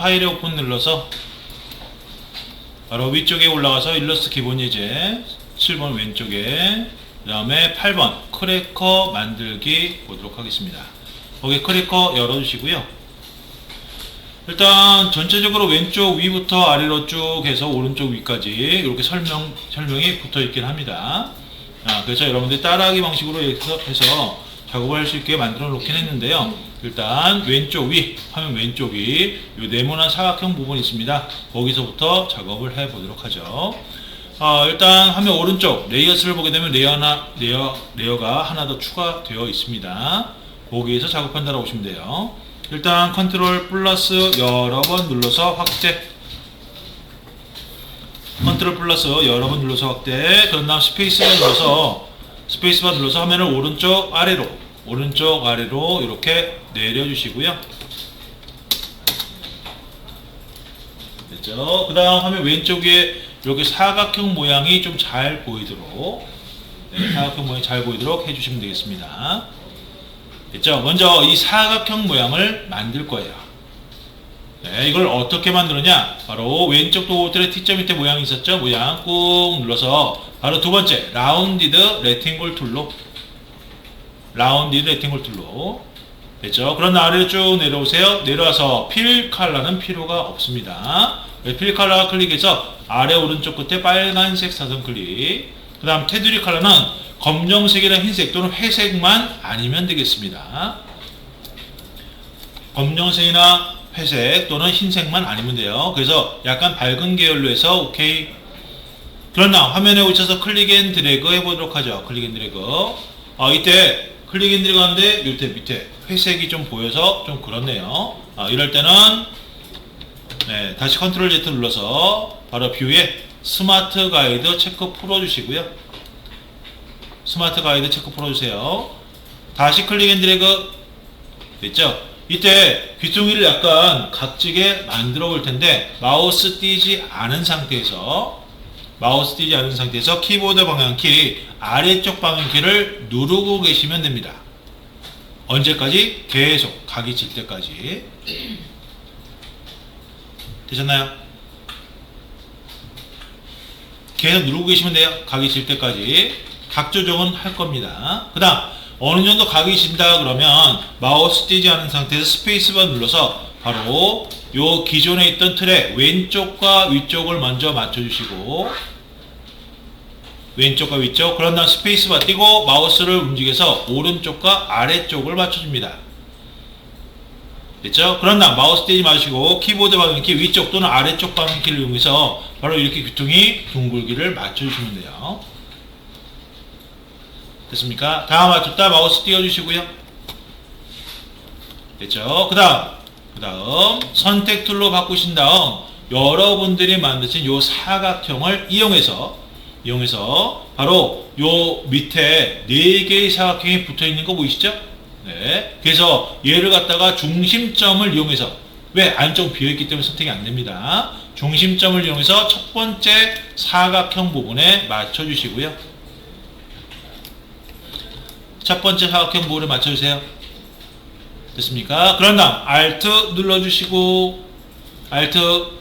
파일에 오픈 눌러서 바로 위쪽에 올라가서 일러스트 기본 예제 7번 왼쪽에, 그 다음에 8번 크래커 만들기 보도록 하겠습니다. 거기 크래커 열어주시고요. 일단 전체적으로 왼쪽 위부터 아래로 쭉 해서 오른쪽 위까지 이렇게 설명이 붙어 있긴 합니다. 그래서 여러분들이 따라하기 방식으로 해서 작업을 할 수 있게 만들어 놓긴 했는데요. 일단 왼쪽 위, 화면 왼쪽 위, 이 네모난 사각형 부분이 있습니다. 거기서부터 작업을 해 보도록 하죠. 일단 화면 오른쪽 레이어스를 보게 되면 레이어가 하나 더 추가되어 있습니다. 거기에서 작업한다라고 보시면 돼요. 일단 컨트롤 플러스 여러 번 눌러서 확대, 컨트롤 플러스 여러 번 눌러서 확대, 그런 다음 스페이스바 눌러서 화면을 오른쪽 아래로 이렇게 내려주시고요. 됐죠? 그 다음 화면 왼쪽 위에 이렇게 사각형 모양이 좀 잘 보이도록, 사각형 모양이 잘 보이도록 해주시면 되겠습니다. 됐죠? 먼저 이 사각형 모양을 만들 거예요. 이걸 어떻게 만드느냐? 바로 왼쪽 도구들의 T자 밑에 모양이 있었죠? 모양 꾹 눌러서 바로 두 번째 라운디드 레팅글 툴로, 됐죠? 그런 아래로 쭉 내려오세요. 내려와서 필 컬러는 필요가 없습니다. 필 컬러 클릭해서 아래 오른쪽 끝에 빨간색 사선 클릭, 그 다음 테두리 컬러는 검정색이나 흰색 또는 회색만 아니면 되겠습니다. 검정색이나 회색 또는 흰색만 아니면 돼요. 그래서 약간 밝은 계열로 해서 오케이. 그러나 화면에 오셔서 클릭 앤 드래그 해보도록 하죠. 클릭 앤 드래그. 이때 클릭 앤 드래그 하는데 이때 밑에 회색이 좀 보여서 좀 그렇네요. 이럴 때는 다시 컨트롤 Z 눌러서 바로 뷰에 스마트 가이드 체크 풀어주시고요. 스마트 가이드 체크 풀어주세요. 다시 클릭 앤 드래그. 됐죠? 이때 귀퉁이를 약간 각지게 만들어 볼 텐데 마우스 띄지 않은 상태에서 키보드 방향키 아래쪽 방향키를 누르고 계시면 됩니다. 언제까지? 계속 각이 질 때까지. 되셨나요? 계속 누르고 계시면 돼요. 각이 질 때까지. 각 조정은 할 겁니다. 그 다음 어느 정도 각이 진다 그러면 마우스 띄지 않은 상태에서 스페이스바 눌러서 바로 요 기존에 있던 틀의 왼쪽과 위쪽을 먼저 맞춰주시고, 왼쪽과 위쪽, 그런 다음 스페이스바 띄고 마우스를 움직여서 오른쪽과 아래쪽을 맞춰줍니다. 됐죠? 그런 다음 마우스 띄지 마시고 키보드 방향키 위쪽 또는 아래쪽 방향키를 이용해서 바로 이렇게 귀퉁이 둥글기를 맞춰주시면 돼요. 됐습니까? 다 맞췄다 마우스 띄워주시고요. 됐죠? 그 다음 선택 툴로 바꾸신 다음 여러분들이 만드신 요 사각형을 이용해서 바로 요 밑에 4개의 사각형이 붙어 있는 거 보이시죠? 그래서 얘를 갖다가 중심점을 이용해서, 왜? 안쪽 비어있기 때문에 선택이 안 됩니다. 중심점을 이용해서 첫 번째 사각형 부분에 맞춰주시고요. 첫 번째 사각형 부분에 맞춰주세요. 됐습니까? 그런 다음 Alt 눌러주시고,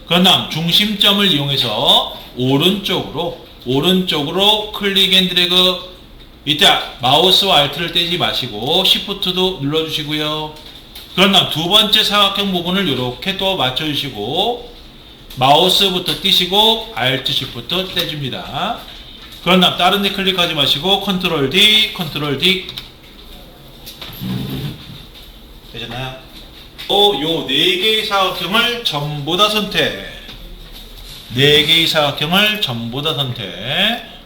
그런 다음 중심점을 이용해서 오른쪽으로 클릭 앤 드래그. 이때 마우스와 Alt를 떼지 마시고 Shift도 눌러주시고요. 그런 다음 두 번째 사각형 부분을 이렇게 또 맞춰주시고 마우스부터 띄시고 Alt, Shift 떼줍니다. 그런 다음 다른 데 클릭하지 마시고 컨트롤 D 되셨나요? 요 4개의 사각형을 전부 다 선택.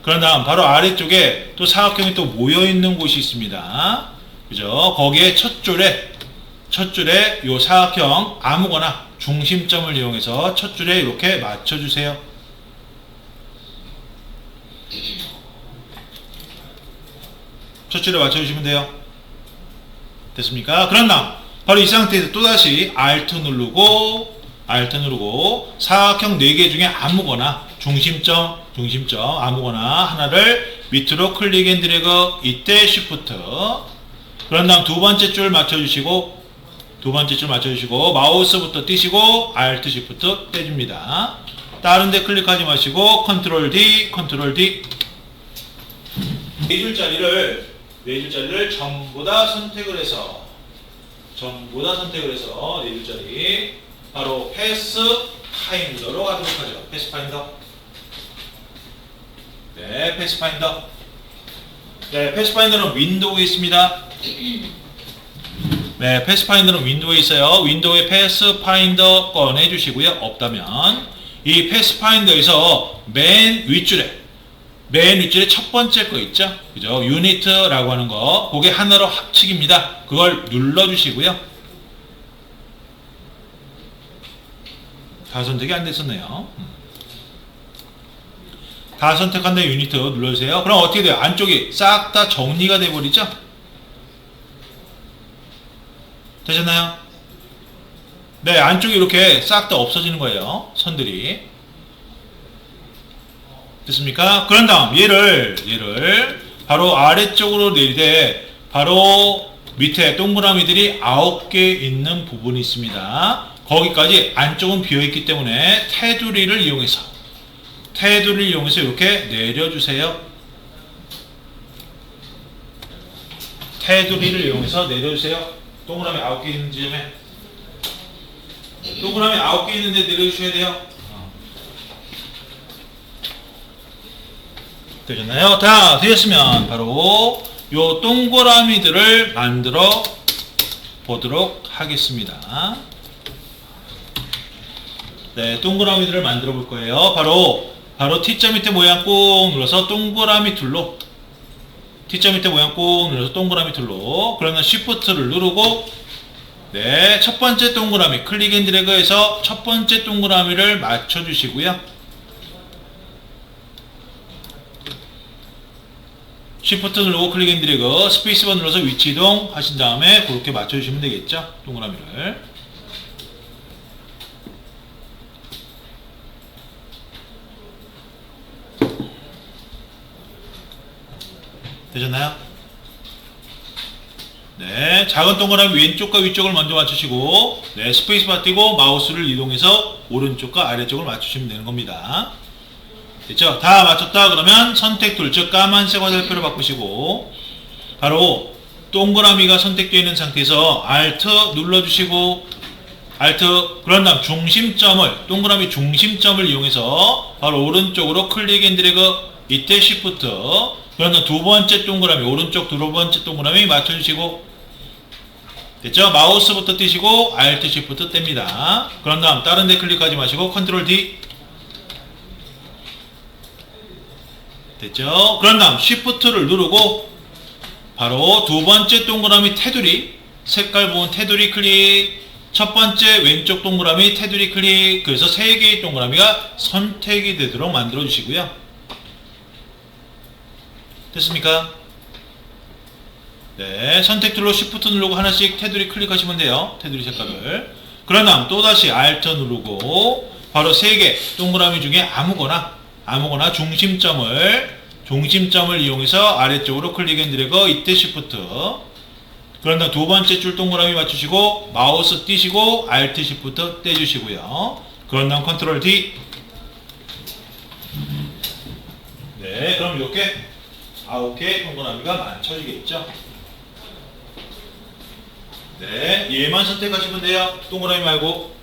그런 다음 바로 아래쪽에 또 사각형이 또 모여있는 곳이 있습니다. 그죠? 거기에 첫 줄에 요 사각형 아무거나 중심점을 이용해서 첫 줄에 이렇게 맞춰주세요. 첫 줄에 맞춰주시면 돼요. 됐습니까? 그런 다음 바로 이 상태에서 또다시 Alt 누르고 사각형 4개 중에 아무거나 중심점 아무거나 하나를 밑으로 클릭 앤 드래그. 이때 Shift. 그런 다음 두 번째 줄 맞춰주시고 두 번째 줄 맞춰주시고 마우스부터 띄시고 Alt Shift 떼줍니다. 다른 데 클릭하지 마시고 컨트롤 D, 컨트롤 D. 네 줄짜리를 전부 다 선택을 해서 네 줄짜리 바로 패스파인더로 가도록 하죠. 패스파인더. 네, 패스파인더. 네, 패스파인더는 윈도우에 있습니다. 네, 패스파인더는 윈도우에 있어요. 윈도우에 패스파인더 꺼내 주시고요. 없다면 이 패스파인더에서 맨 윗줄에 첫 번째 거 있죠? 그죠? 유니트라고 하는 거, 그게 하나로 합치기입니다. 그걸 눌러주시고요. 다 선택이 안 됐었네요. 다 선택한 다음에 유니트 눌러주세요. 그럼 어떻게 돼요? 안쪽이 싹 다 정리가 돼버리죠? 되셨나요? 네, 안쪽이 이렇게 싹 다 없어지는 거예요. 선들이. 됐습니까? 그런 다음 얘를 바로 아래쪽으로 내리되 바로 밑에 동그라미들이 9개 있는 부분이 있습니다. 거기까지 안쪽은 비어있기 때문에 테두리를 이용해서 이렇게 내려주세요. 테두리를 이용해서 내려주세요. 동그라미 9개 있는 지점에 동그라미 9개 있는데 내려주셔야 돼요. 되셨나요? 다 되셨으면 바로 요 동그라미들을 만들어 보도록 하겠습니다. 네, 동그라미들을 만들어 볼 거예요. 바로 T자 밑에 모양 꾹 눌러서 동그라미 툴로 그러면 Shift를 누르고 네, 첫 번째 동그라미 클릭 앤 드래그해서 첫 번째 동그라미를 맞춰 주시고요. Shift 누르고 클릭 앤 드래그 스페이스바 눌러서 위치 이동 하신 다음에 그렇게 맞춰 주시면 되겠죠? 동그라미를. 되셨나요? 네, 작은 동그라미 왼쪽과 위쪽을 먼저 맞추시고 네, 스페이스바 띄고 마우스를 이동해서 오른쪽과 아래쪽을 맞추시면 되는 겁니다. 됐죠? 다 맞췄다 그러면 선택 툴, 즉 까만색 화살표로 바꾸시고 바로 동그라미가 선택되어 있는 상태에서 Alt 눌러주시고 그런 다음 동그라미 중심점을 이용해서 바로 오른쪽으로 클릭 앤 드래그 이때 Shift 그런 다음 두 번째 동그라미 오른쪽 두 번째 동그라미 맞춰주시고 됐죠? 마우스부터 띄시고 Alt Shift 뗍니다. 그런 다음 다른 데 클릭하지 마시고 컨트롤 D 됐죠? 그런 다음 Shift를 누르고 바로 두 번째 동그라미 테두리 색깔 부분 테두리 클릭 첫 번째 왼쪽 동그라미 테두리 클릭 그래서 세 개의 동그라미가 선택이 되도록 만들어 주시고요. 됐습니까? 네, 선택 툴로 Shift 누르고 하나씩 테두리 클릭하시면 돼요. 테두리 색깔을. 그런 다음 또다시 Alt 누르고 바로 세 개 동그라미 중에 아무거나 중심점을 이용해서 아래쪽으로 클릭 앤 드래그 이때 Shift 그런 다음 두 번째 줄 동그라미 맞추시고 마우스 띄시고 Alt Shift 떼주시고요. 그런 다음 컨트롤 D 네, 그럼 이렇게 9개 동그라미가 맞춰지겠죠. 네, 얘만 선택하시면 돼요. 동그라미 말고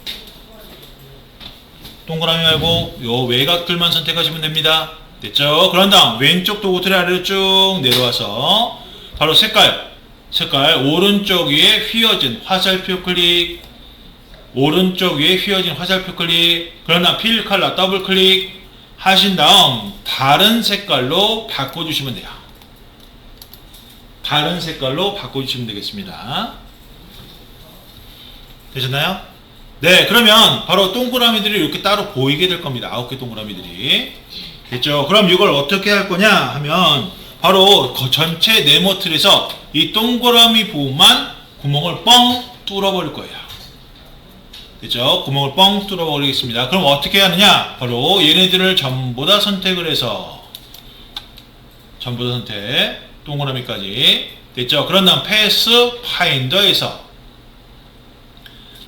요 외곽들만 선택하시면 됩니다. 됐죠? 그런 다음 왼쪽 도구틀 아래로 쭉 내려와서 바로 색깔 오른쪽 위에 휘어진 화살표 클릭 그런 다음 필 컬러 더블 클릭 하신 다음 다른 색깔로 바꿔주시면 돼요. 다른 색깔로 바꿔주시면 되겠습니다. 되셨나요? 네, 그러면 바로 동그라미들이 이렇게 따로 보이게 될 겁니다. 9개 동그라미들이. 됐죠? 그럼 이걸 어떻게 할 거냐 하면 바로 전체 네모 틀에서 이 동그라미 부분만 구멍을 뻥 뚫어버릴 거예요. 됐죠? 구멍을 뻥 뚫어버리겠습니다. 그럼 어떻게 하느냐? 바로 얘네들을 전부 다 선택을 해서 동그라미까지. 됐죠? 그런 다음 패스 파인더에서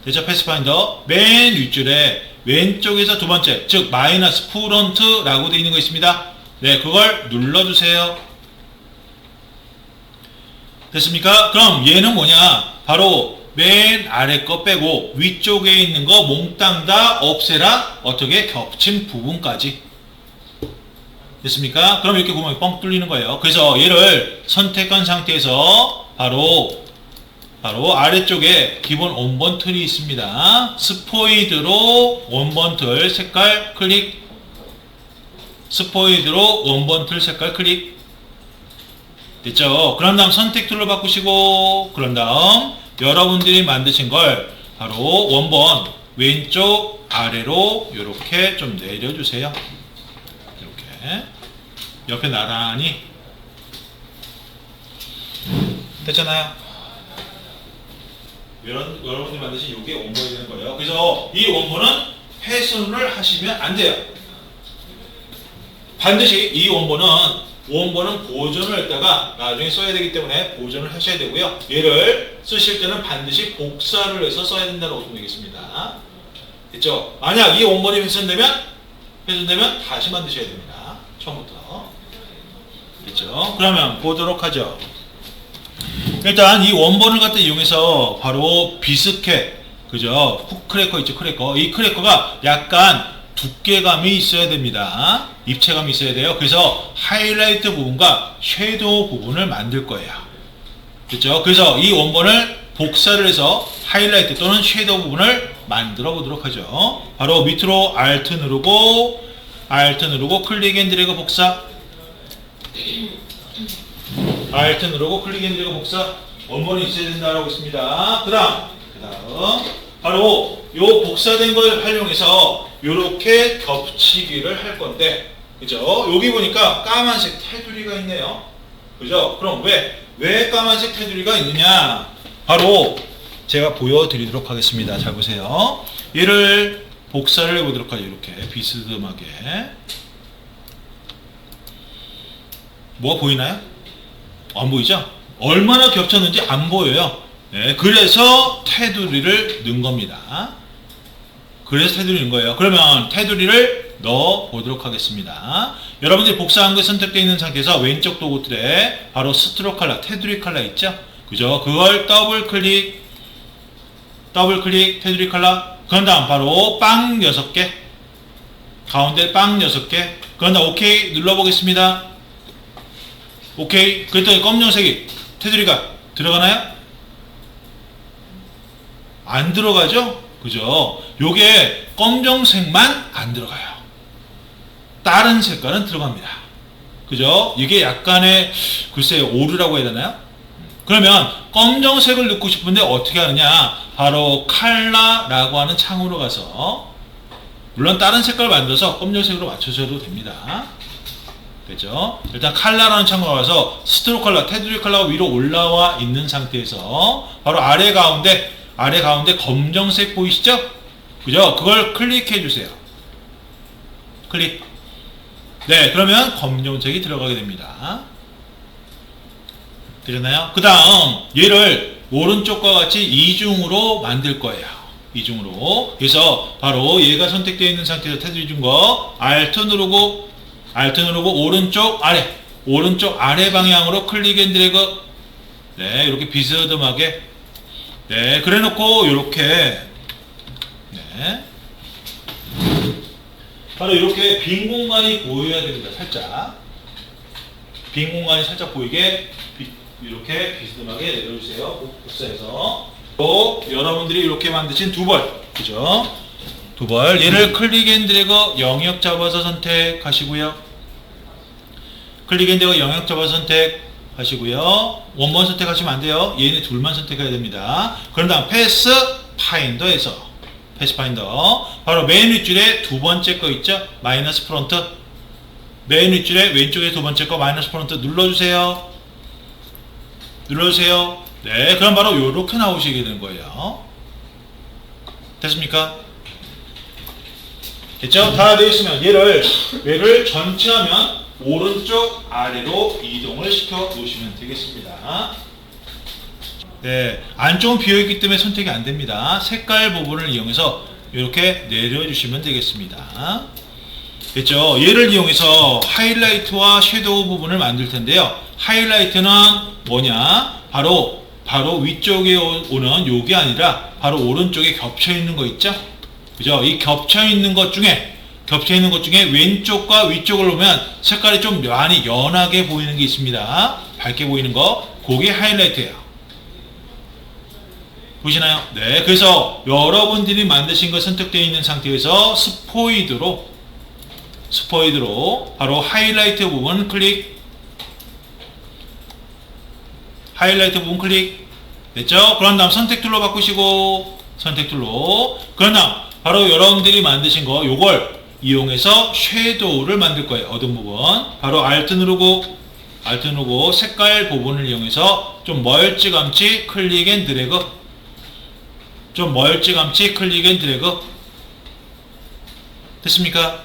됐죠? 패스파인더 맨 윗줄에 왼쪽에서 두 번째, 즉 마이너스 프론트라고 되어 있는 거 있습니다. 네, 그걸 눌러주세요. 됐습니까? 그럼 얘는 뭐냐? 바로 맨 아래 거 빼고 위쪽에 있는 거 몽땅 다 없애라. 어떻게? 겹친 부분까지. 됐습니까? 그럼 이렇게 구멍이 뻥 뚫리는 거예요. 그래서 얘를 선택한 상태에서 바로 아래쪽에 기본 원본 틀이 있습니다. 스포이드로 원본 틀 색깔 클릭. 스포이드로 원본 틀 색깔 클릭. 됐죠? 그런 다음 선택 툴로 바꾸시고, 그런 다음 여러분들이 만드신 걸 바로 원본 왼쪽 아래로 이렇게 좀 내려주세요. 이렇게 옆에 나란히. 됐잖아요? 여러분들이 만드신 이게 원본이 되는 거예요. 그래서 이 원본은 훼손을 하시면 안 돼요. 반드시 이 원본은 보존을 했다가 나중에 써야 되기 때문에 보존을 하셔야 되고요. 얘를 쓰실 때는 반드시 복사를 해서 써야 된다고 보시면 되겠습니다. 됐죠? 만약 이 원본이 훼손되면 다시 만드셔야 됩니다. 처음부터. 됐죠? 그러면 보도록 하죠. 일단 이 원본을 갖다 이용해서 바로 비스켓, 그죠? 훅크래커 있죠? 크래커. 이 크래커가 약간 두께감이 있어야 됩니다. 입체감이 있어야 돼요. 그래서 하이라이트 부분과 섀도우 부분을 만들 거예요. 그렇죠? 그래서 이 원본을 복사를 해서 하이라이트 또는 섀도우 부분을 만들어 보도록 하죠. 바로 밑으로 Alt 누르고 클릭 앤 드래그 복사. Alt 누르고 클릭 앤 드래그 복사. 원본이 있어야 된다라고 있습니다. 그 다음 바로 요 복사된 걸 활용해서 요렇게 겹치기를 할 건데, 그죠? 여기 보니까 까만색 테두리가 있네요. 그죠? 그럼 왜 까만색 테두리가 있느냐? 바로 제가 보여드리도록 하겠습니다. 잘 보세요. 얘를 복사를 해보도록 하죠. 이렇게 비스듬하게. 뭐가 보이나요? 안 보이죠? 얼마나 겹쳤는지 안 보여요. 네, 그래서 테두리를 넣은 겁니다. 그래서 테두리 넣은 거예요. 그러면 테두리를 넣어 보도록 하겠습니다. 여러분들이 복사한 게 선택되어 있는 상태에서 왼쪽 도구틀에 바로 스트로크 컬러, 테두리 컬러 있죠? 그죠? 그걸 더블 클릭, 테두리 컬러. 그런 다음 바로 빵 6개, 가운데 빵 6개. 그런 다음 OK 눌러보겠습니다. OK. 그랬더니 검정색이 테두리가 들어가나요? 안 들어가죠? 그죠? 요게 검정색만 안 들어가요. 다른 색깔은 들어갑니다. 그죠? 이게 약간의 글쎄요, 오류라고 해야 되나요? 그러면 검정색을 넣고 싶은데 어떻게 하느냐? 바로 컬러라고 하는 창으로 가서, 물론 다른 색깔을 만들어서 검정색으로 맞춰줘도 됩니다. 됐죠? 일단 컬러라는 창으로 가서 스트로크 컬러, 테두리 컬러가 위로 올라와 있는 상태에서 바로 아래 가운데 검정색 보이시죠? 그죠? 그걸 클릭해 주세요. 클릭. 네, 그러면 검정색이 들어가게 됩니다. 되셨나요? 그 다음 얘를 오른쪽과 같이 이중으로 만들 거예요. 이중으로. 그래서 바로 얘가 선택되어 있는 상태에서 테두리 준 거 Alt 누르고 오른쪽 아래 방향으로 클릭 앤 드래그. 네, 이렇게 비스듬하게. 네, 그래 놓고 이렇게, 네, 바로 이렇게 빈 공간이 보여야 됩니다. 살짝 빈 공간이 살짝 보이게 이렇게 비스듬하게 내려주세요. 복사해서. 또 여러분들이 이렇게 만드신 두 벌, 그죠? 두 벌. 얘를 클릭 앤 드래그 영역 잡아서 선택하시고요. 클릭 앤 드래그 영역 잡아서 선택하시고요. 원본 선택하시면 안 돼요. 얘네 둘만 선택해야 됩니다. 그런 다음 패스 파인더에서 바로 맨 윗줄에 두 번째 거 있죠? 마이너스 프론트. 맨 윗줄에 왼쪽에 두 번째 거 마이너스 프론트 눌러주세요. 네, 그럼 바로 이렇게 나오시게 되는 거예요. 됐습니까? 됐죠? 다 되어 있으면 얘를 전체 화면 오른쪽 아래로 이동을 시켜 놓으시면 되겠습니다. 네, 안쪽은 비어있기 때문에 선택이 안 됩니다. 색깔 부분을 이용해서 이렇게 내려주시면 되겠습니다. 됐죠? 얘를 이용해서 하이라이트와 섀도우 부분을 만들 텐데요. 하이라이트는 뭐냐? 바로 위쪽에 오는 요게 아니라 바로 오른쪽에 겹쳐 있는 거 있죠? 그죠? 이 겹쳐 있는 것 중에 왼쪽과 위쪽을 보면 색깔이 좀 많이 연하게 보이는 게 있습니다. 밝게 보이는 거, 그게 하이라이트예요. 보시나요? 네, 그래서 여러분들이 만드신 거 선택되어 있는 상태에서 스포이드로 바로 하이라이트 부분 클릭, 됐죠? 그런 다음 선택 툴로 바꾸시고, 그런 다음 바로 여러분들이 만드신 거 요걸 이용해서 섀도우를 만들 거예요. 어두운 부분 바로 Alt 누르고 색깔 부분을 이용해서 좀 멀찌감치 클릭 앤 드래그, 됐습니까?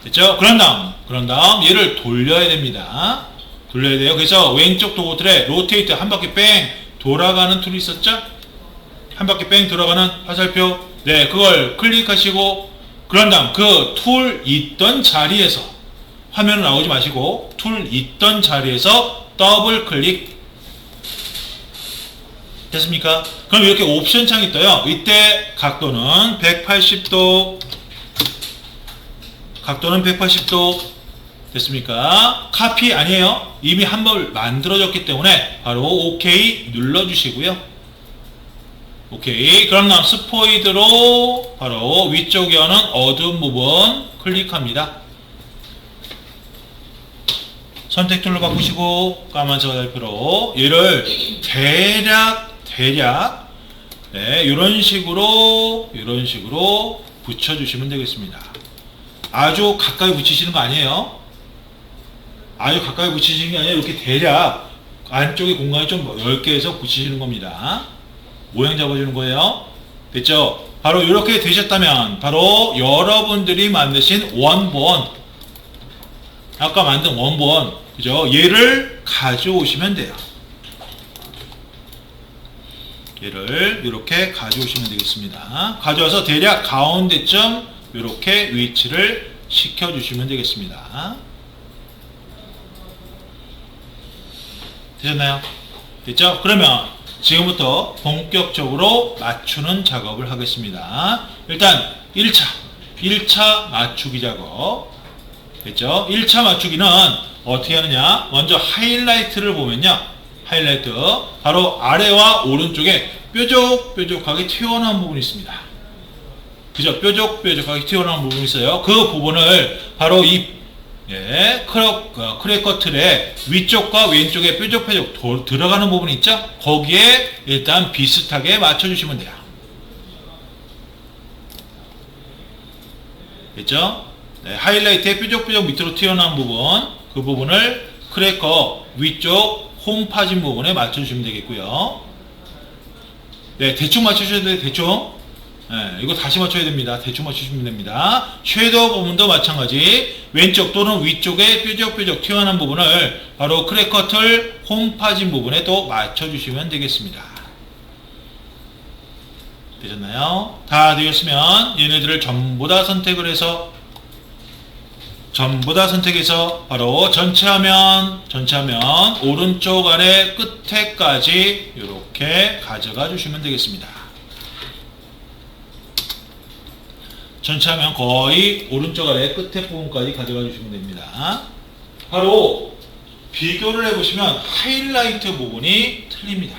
됐죠? 그런 다음 얘를 돌려야 됩니다. 그래서 왼쪽 도구 틀에 로테이트 한 바퀴 뺑 돌아가는 툴이 있었죠? 한 바퀴 뺑 돌아가는 화살표, 네, 그걸 클릭하시고, 그런 다음 그 툴 있던 자리에서, 화면 나오지 마시고 툴 있던 자리에서 더블 클릭. 됐습니까? 그럼 이렇게 옵션 창이 떠요. 이때 각도는 180도, 됐습니까? 카피 아니에요. 이미 한번 만들어졌기 때문에 바로 OK 눌러주시고요. 오케이. 그럼 다음 스포이드로 바로 위쪽에 오는 어두운 부분 클릭합니다. 선택 툴로 바꾸시고 까만색 화살표로 얘를 대략 네, 이런 식으로 붙여주시면 되겠습니다. 아주 가까이 붙이시는 거 아니에요. 이렇게 대략 안쪽에 공간이 좀 넓게 해서 붙이시는 겁니다. 모양 잡아주는 거예요. 됐죠? 바로 이렇게 되셨다면 바로 여러분들이 만드신 원본, 아까 만든 원본, 그죠? 얘를 가져오시면 돼요. 얘를 이렇게 가져오시면 되겠습니다. 가져와서 대략 가운데쯤 이렇게 위치를 시켜주시면 되겠습니다. 되셨나요? 됐죠? 그러면 지금부터 본격적으로 맞추는 작업을 하겠습니다. 일단 1차 맞추기 작업. 됐죠? 1차 맞추기는 어떻게 하느냐? 먼저 하이라이트를 보면요. 하이라이트 바로 아래와 오른쪽에 뾰족뾰족하게 튀어나온 부분이 있습니다. 그죠? 뾰족뾰족하게 튀어나온 부분이 있어요. 그 부분을 바로 이 크래커 틀의 위쪽과 왼쪽에 뾰족뾰족 들어가는 부분이 있죠? 거기에 일단 비슷하게 맞춰주시면 돼요. 됐죠? 네, 하이라이트에 뾰족뾰족 밑으로 튀어나온 부분, 그 부분을 크래커 위쪽 홈 파진 부분에 맞춰주시면 되겠고요. 네, 대충 맞춰주셔야 돼요. 대충. 네, 이거 다시 맞춰야 됩니다. 대충 맞추시면 됩니다. 섀도우 부분도 마찬가지 왼쪽 또는 위쪽에 뾰족뾰족 튀어나온 부분을 바로 크래커 틀 홈 파진 부분에 또 맞춰주시면 되겠습니다. 되셨나요? 다 되었으면 얘네들을 전부 다 선택해서 바로 전체 화면 오른쪽 아래 끝에까지 이렇게 가져가 주시면 되겠습니다. 전체 화면 거의 오른쪽 아래 끝에 부분까지 가져가 주시면 됩니다. 바로 비교를 해보시면 하이라이트 부분이 틀립니다.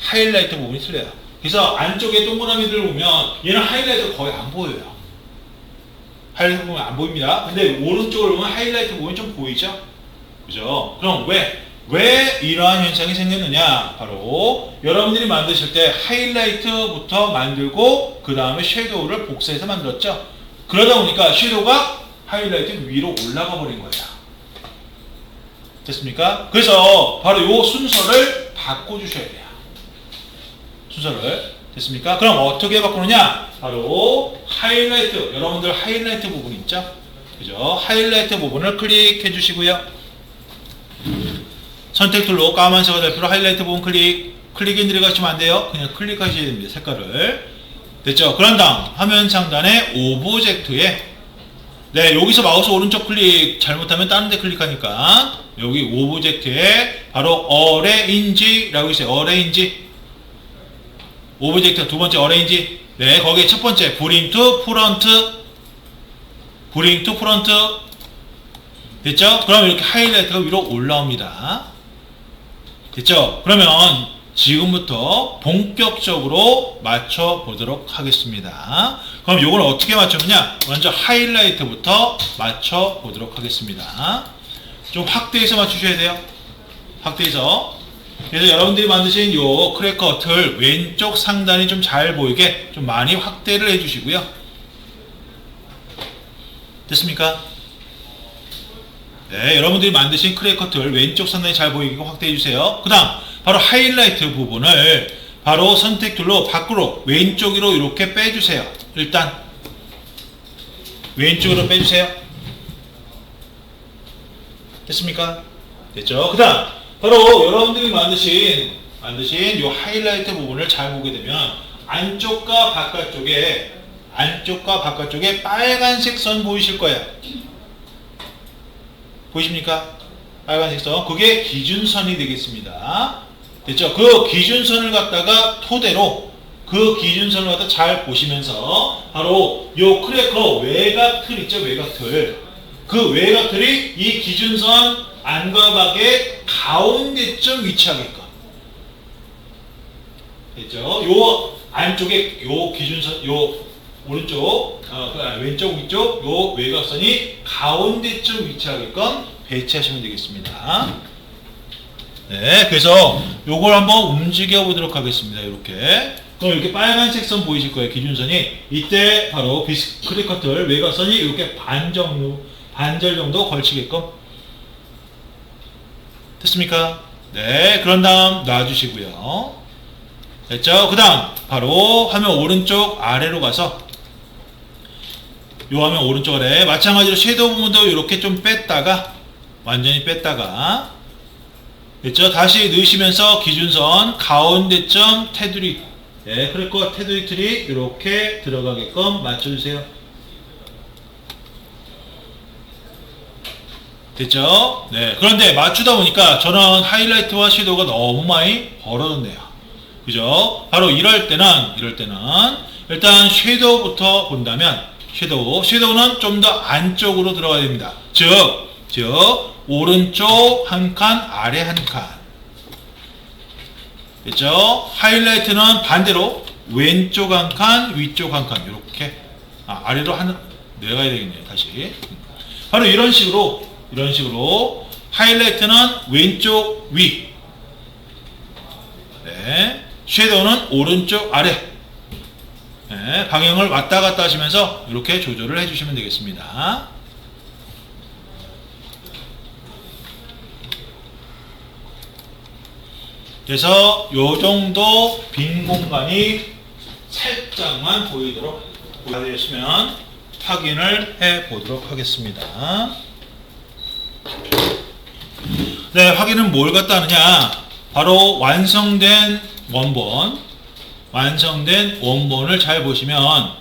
하이라이트 부분이 틀려요. 그래서 안쪽에 동그라미들을 보면 얘는 하이라이트가 거의 안 보여요. 하이라이트 부분이 안 보입니다. 근데 오른쪽을 보면 하이라이트 부분이 좀 보이죠? 그죠? 그럼 왜 이러한 현상이 생겼느냐? 바로 여러분들이 만드실 때 하이라이트부터 만들고 그 다음에 섀도우를 복사해서 만들었죠? 그러다 보니까 섀도우가 하이라이트 위로 올라가 버린 거예요. 됐습니까? 그래서 바로 이 순서를 바꿔주셔야 돼요. 순서를. 됐습니까? 그럼 어떻게 바꾸느냐? 바로 하이라이트, 여러분들 하이라이트 부분 있죠? 그죠? 하이라이트 부분을 클릭해 주시고요. 선택 툴로 까만색 화살표로 하이라이트 부분 클릭 앤 드래그 하시면 안 돼요. 그냥 클릭하셔야 됩니다. 색깔을. 됐죠? 그런 다음 화면 상단에 오브젝트에 네, 여기서 마우스 오른쪽 클릭 잘못하면 다른 데 클릭하니까 여기 오브젝트에 바로 어레인지라고 있어요. 어레인지. 오브젝트 두 번째 어레인지. 네, 거기에 첫 번째 브링 투 프런트. 브링 투 프런트. 됐죠? 그럼 이렇게 하이라이트가 위로 올라옵니다. 됐죠? 그러면 지금부터 본격적으로 맞춰 보도록 하겠습니다. 그럼 이걸 어떻게 맞추느냐? 먼저 하이라이트부터 맞춰 보도록 하겠습니다. 좀 확대해서 맞추셔야 돼요. 확대해서. 그래서 여러분들이 만드신 요 크래커 틀 왼쪽 상단이 좀 잘 보이게 좀 많이 확대를 해주시고요. 됐습니까? 네, 여러분들이 만드신 크래커 틀 왼쪽 상단이 잘 보이게 확대해 주세요. 그 다음 바로 하이라이트 부분을 바로 선택 툴로 밖으로 왼쪽으로 이렇게 빼주세요. 일단 왼쪽으로 빼주세요. 됐습니까? 됐죠? 그 다음 바로 여러분들이 만드신 이 하이라이트 부분을 잘 보게 되면 안쪽과 바깥쪽에 빨간색 선 보이실 거예요. 보이십니까? 빨간색 선. 그게 기준선이 되겠습니다. 됐죠? 그 기준선을 갖다가 토대로 그 기준선을 갖다 잘 보시면서 바로 요 크래커 외곽 틀 있죠? 외곽 틀. 그 외곽 틀이 이 기준선 안과 밖의 가운데쯤 위치하게끔. 됐죠? 요 안쪽에 요 기준선, 요 오른쪽, 왼쪽 위쪽 요 외곽선이 가운데쯤 위치하게끔 배치하시면 되겠습니다. 네, 그래서 요걸 한번 움직여 보도록 하겠습니다. 이렇게. 그럼 이렇게 빨간색 선 보이실 거예요. 기준선이. 이때 바로 크래커 틀 외곽선이 이렇게 반절 정도 걸치게끔. 됐습니까? 네, 그런 다음 놔주시고요. 됐죠? 그 다음 바로 화면 오른쪽 아래로 가서 요 화면 오른쪽 아래 마찬가지로 섀도우 부분도 이렇게 좀 뺐다가 완전히 뺐다가 됐죠? 다시 넣으시면서 기준선 가운데점 테두리 네, 크래커 테두리 틀이 이렇게 들어가게끔 맞춰주세요. 됐죠? 네. 그런데 맞추다 보니까 저는 하이라이트와 섀도우가 너무 많이 벌어졌네요. 그죠? 바로 이럴 때는 일단 섀도우부터 본다면 섀도우는 좀 더 안쪽으로 들어가야 됩니다. 즉 오른쪽 한 칸, 아래 한 칸. 됐죠? 하이라이트는 반대로 왼쪽 한 칸, 위쪽 한 칸. 이렇게 아래로 내려가야 되겠네요. 다시. 바로 이런 식으로 하이라이트는 왼쪽 위, 네, 섀도우는 오른쪽 아래. 네, 방향을 왔다 갔다 하시면서 이렇게 조절을 해주시면 되겠습니다. 그래서 요 정도 빈 공간이 살짝만 보이도록 되시면 확인을 해 보도록 하겠습니다. 네, 확인은 뭘 갖다 하느냐? 바로 완성된 원본을 잘 보시면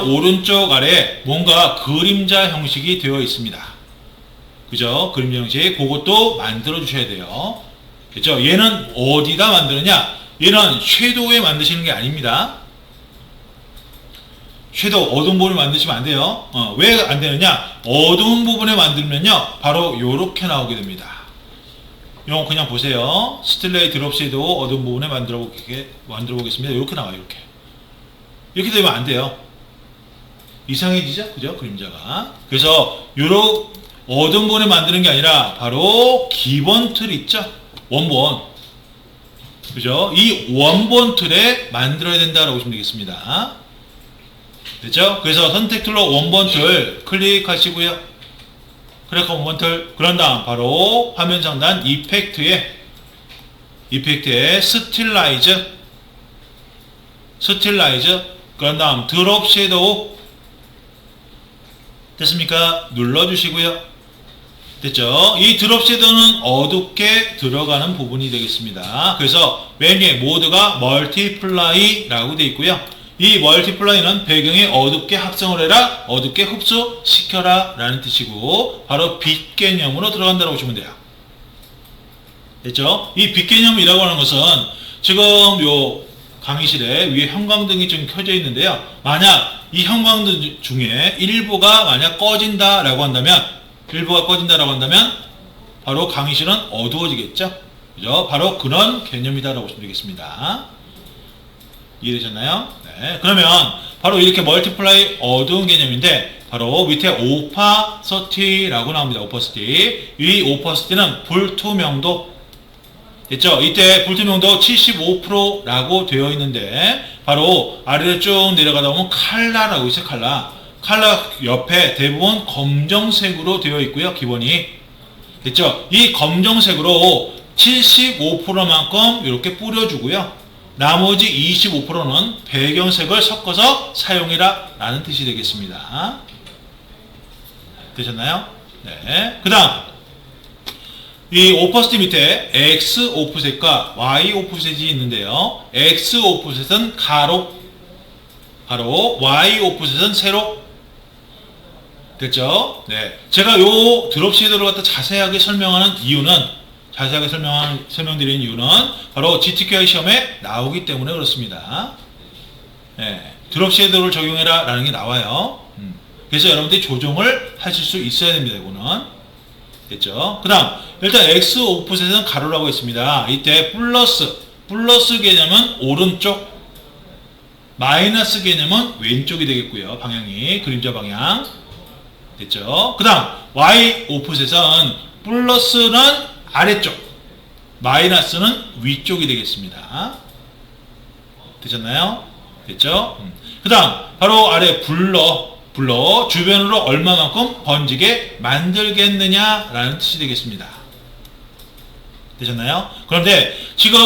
오른쪽 아래 뭔가 그림자 형식이 되어 있습니다. 그죠? 그림자 형식. 그것도 만들어 주셔야 돼요. 그죠? 얘는 어디다 만드느냐? 얘는 섀도우에 만드시는 게 아닙니다. 섀도우 어두운 부분을 만드시면 안 돼요. 왜 안 되느냐? 어두운 부분에 만들면요, 바로 요렇게 나오게 됩니다. 이건 그냥 보세요. 스틸레이 드롭 섀도우 어두운 부분에 만들어 보겠습니다. 이렇게 나와요. 이렇게 되면 안 돼요. 이상해지죠? 그죠? 그림자가. 그래서 요런 어두운 부분에 만드는 게 아니라 바로 기본 틀 있죠? 원본. 그죠? 이 원본 틀에 만들어야 된다라고 보시면 되겠습니다. 됐죠? 그래서 선택 툴로 원본 틀 클릭하시고요. 크래커 원본 틀. 그런 다음 바로 화면 상단 이펙트에 스틸라이즈. 그런 다음 드롭 섀도우. 됐습니까? 눌러주시고요. 됐죠? 이 드롭 섀도우는 어둡게 들어가는 부분이 되겠습니다. 그래서 맨 위에 모드가 멀티플라이라고 되어 있고요. 이 멀티플라이는 배경에 어둡게 합성을 해라, 어둡게 흡수시켜라 라는 뜻이고, 바로 빛 개념으로 들어간다고 보시면 돼요. 됐죠? 이 빛 개념이라고 하는 것은 지금 요 강의실에 위에 형광등이 좀 켜져 있는데요. 만약 이 형광등 중에 일부가 만약 꺼진다라고 한다면, 바로 강의실은 어두워지겠죠? 그죠? 바로 그런 개념이다라고 보시면 되겠습니다. 이해되셨나요? 네. 그러면 바로 이렇게 멀티플라이 어두운 개념인데, 바로 밑에 오파서티라고 나옵니다. 오파서티. 이 오파서티는 불투명도. 됐죠? 이때 불투명도 75%라고 되어 있는데, 바로 아래로 쭉 내려가다 보면 칼라라고 있어요. 칼라 옆에 대부분 검정색으로 되어 있고요. 기본이. 됐죠? 이 검정색으로 75%만큼 이렇게 뿌려주고요. 나머지 25%는 배경색을 섞어서 사용해라 라는 뜻이 되겠습니다. 되셨나요? 네. 그 다음 이 오퍼스티 밑에 X 오프셋과 Y 오프셋이 있는데요. X 오프셋은 가로, Y 오프셋은 세로. 됐죠? 네. 제가 요 드롭 섀도우를 갖다 자세하게 설명드리는 이유는 바로 GTQI 시험에 나오기 때문에 그렇습니다. 네. 드롭 섀도우를 적용해라 라는 게 나와요. 그래서 여러분들이 조정을 하실 수 있어야 됩니다. 이거는. 됐죠? 그 다음 일단 X 오프셋은 가로라고 했습니다. 이때 플러스 개념은 오른쪽, 마이너스 개념은 왼쪽이 되겠고요. 방향이, 그림자 방향. 됐죠? 그 다음 Y 오프셋은 플러스는 아래쪽, 마이너스는 위쪽이 되겠습니다. 되셨나요? 됐죠? 그 다음 바로 아래 블러 주변으로 얼마만큼 번지게 만들겠느냐 라는 뜻이 되겠습니다. 되셨나요? 그런데 지금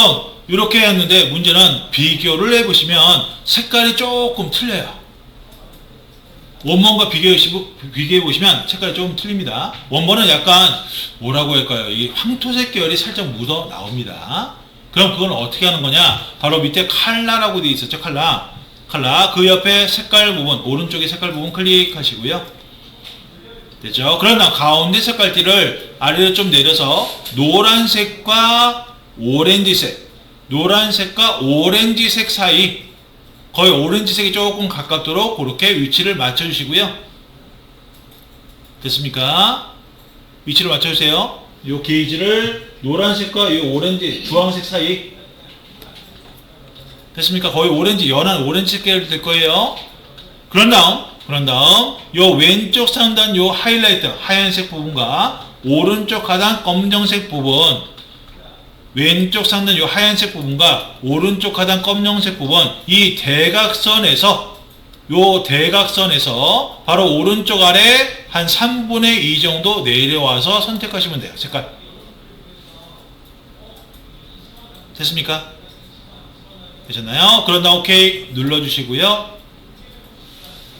이렇게 했는데 문제는 비교를 해보시면 색깔이 조금 틀려요. 원본과 비교해보시면 색깔이 조금 틀립니다. 원본은 약간 뭐라고 할까요? 이 황토색 계열이 살짝 묻어 나옵니다. 그럼 그건 어떻게 하는 거냐? 바로 밑에 칼라라고 되어 있었죠. 칼라 그 옆에 색깔 부분, 오른쪽에 색깔 부분 클릭하시고요. 됐죠? 그러나 가운데 색깔띠를 아래로 좀 내려서 노란색과 오렌지색 사이, 거의 오렌지색이 조금 가깝도록 그렇게 위치를 맞춰주시고요. 됐습니까? 위치를 맞춰주세요. 이 게이지를 노란색과 이 오렌지, 주황색 사이. 됐습니까? 거의 연한 오렌지 계열 될 거예요. 그런 다음 요 왼쪽 상단 요 하이라이트 하얀색 부분과 오른쪽 하단 검정색 부분, 왼쪽 상단 요 하얀색 부분과 오른쪽 하단 검정색 부분, 이 대각선에서 바로 오른쪽 아래 한 3분의 2 정도 내려와서 선택하시면 돼요. 색깔. 됐습니까? 되셨나요? 그런 다음 OK 눌러주시고요.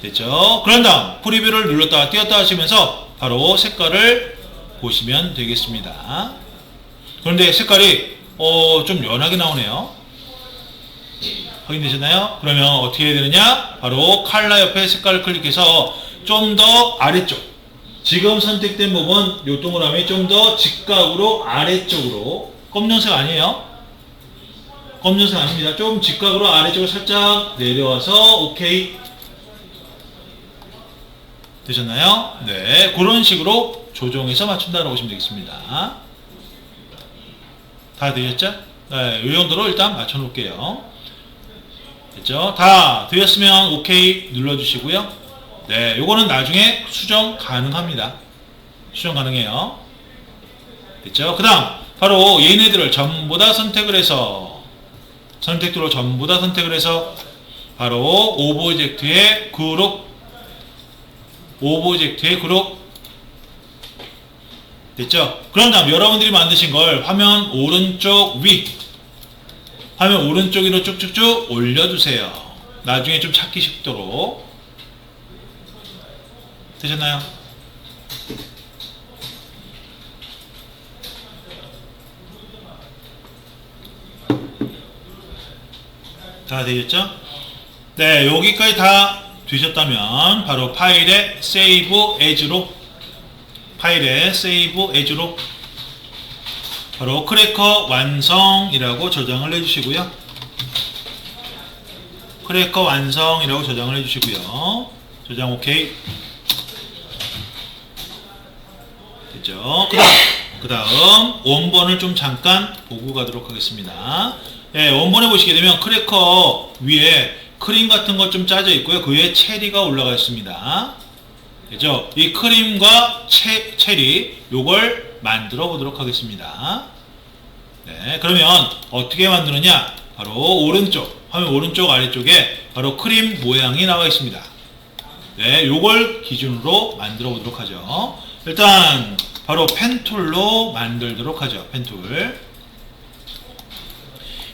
됐죠? 그런 다음 프리뷰를 눌렀다가 띄었다 하시면서 바로 색깔을 보시면 되겠습니다. 그런데 색깔이 좀 연하게 나오네요. 확인되셨나요? 그러면 어떻게 해야 되느냐? 바로 칼라 옆에 색깔을 클릭해서 좀 더 아래쪽, 지금 선택된 부분 요 동그라미 좀 더 직각으로 아래쪽으로, 검정색 아니에요? 검정색 아닙니다. 좀 직각으로 아래쪽으로 살짝 내려와서 OK. 되셨나요? 네, 그런 식으로 조정해서 맞춘다고 보시면 되겠습니다. 다 되셨죠? 네, 이 정도로 일단 맞춰 놓을게요. 됐죠? 다 되었으면 OK 눌러주시고요. 네, 요거는 나중에 수정 가능합니다. 수정 가능해요. 됐죠? 그 다음 바로 얘네들을 전부 다 선택을 해서 바로 오브젝트의 그룹 됐죠? 그런 다음 여러분들이 만드신 걸 화면 오른쪽 위로 쭉쭉쭉 올려주세요. 나중에 좀 찾기 쉽도록. 되셨나요? 다 되셨죠? 네, 여기까지 다 되셨다면 바로 파일에 Save As로 바로 크래커 완성이라고 저장을 해주시고요. 크래커 완성이라고 저장을 해주시고요. 저장 OK. 됐죠? 그 다음 원본을 좀 잠깐 보고 가도록 하겠습니다. 네, 원본에 보시게 되면 크래커 위에 크림 같은 것 좀 짜져 있고요. 그 위에 체리가 올라가 있습니다. 그죠? 이 크림과 체리 요걸 만들어 보도록 하겠습니다. 네, 그러면 어떻게 만드느냐? 바로 오른쪽, 화면 오른쪽 아래쪽에 바로 크림 모양이 나와 있습니다. 네, 요걸 기준으로 만들어 보도록 하죠. 일단 바로 펜툴로 만들도록 하죠. 펜툴.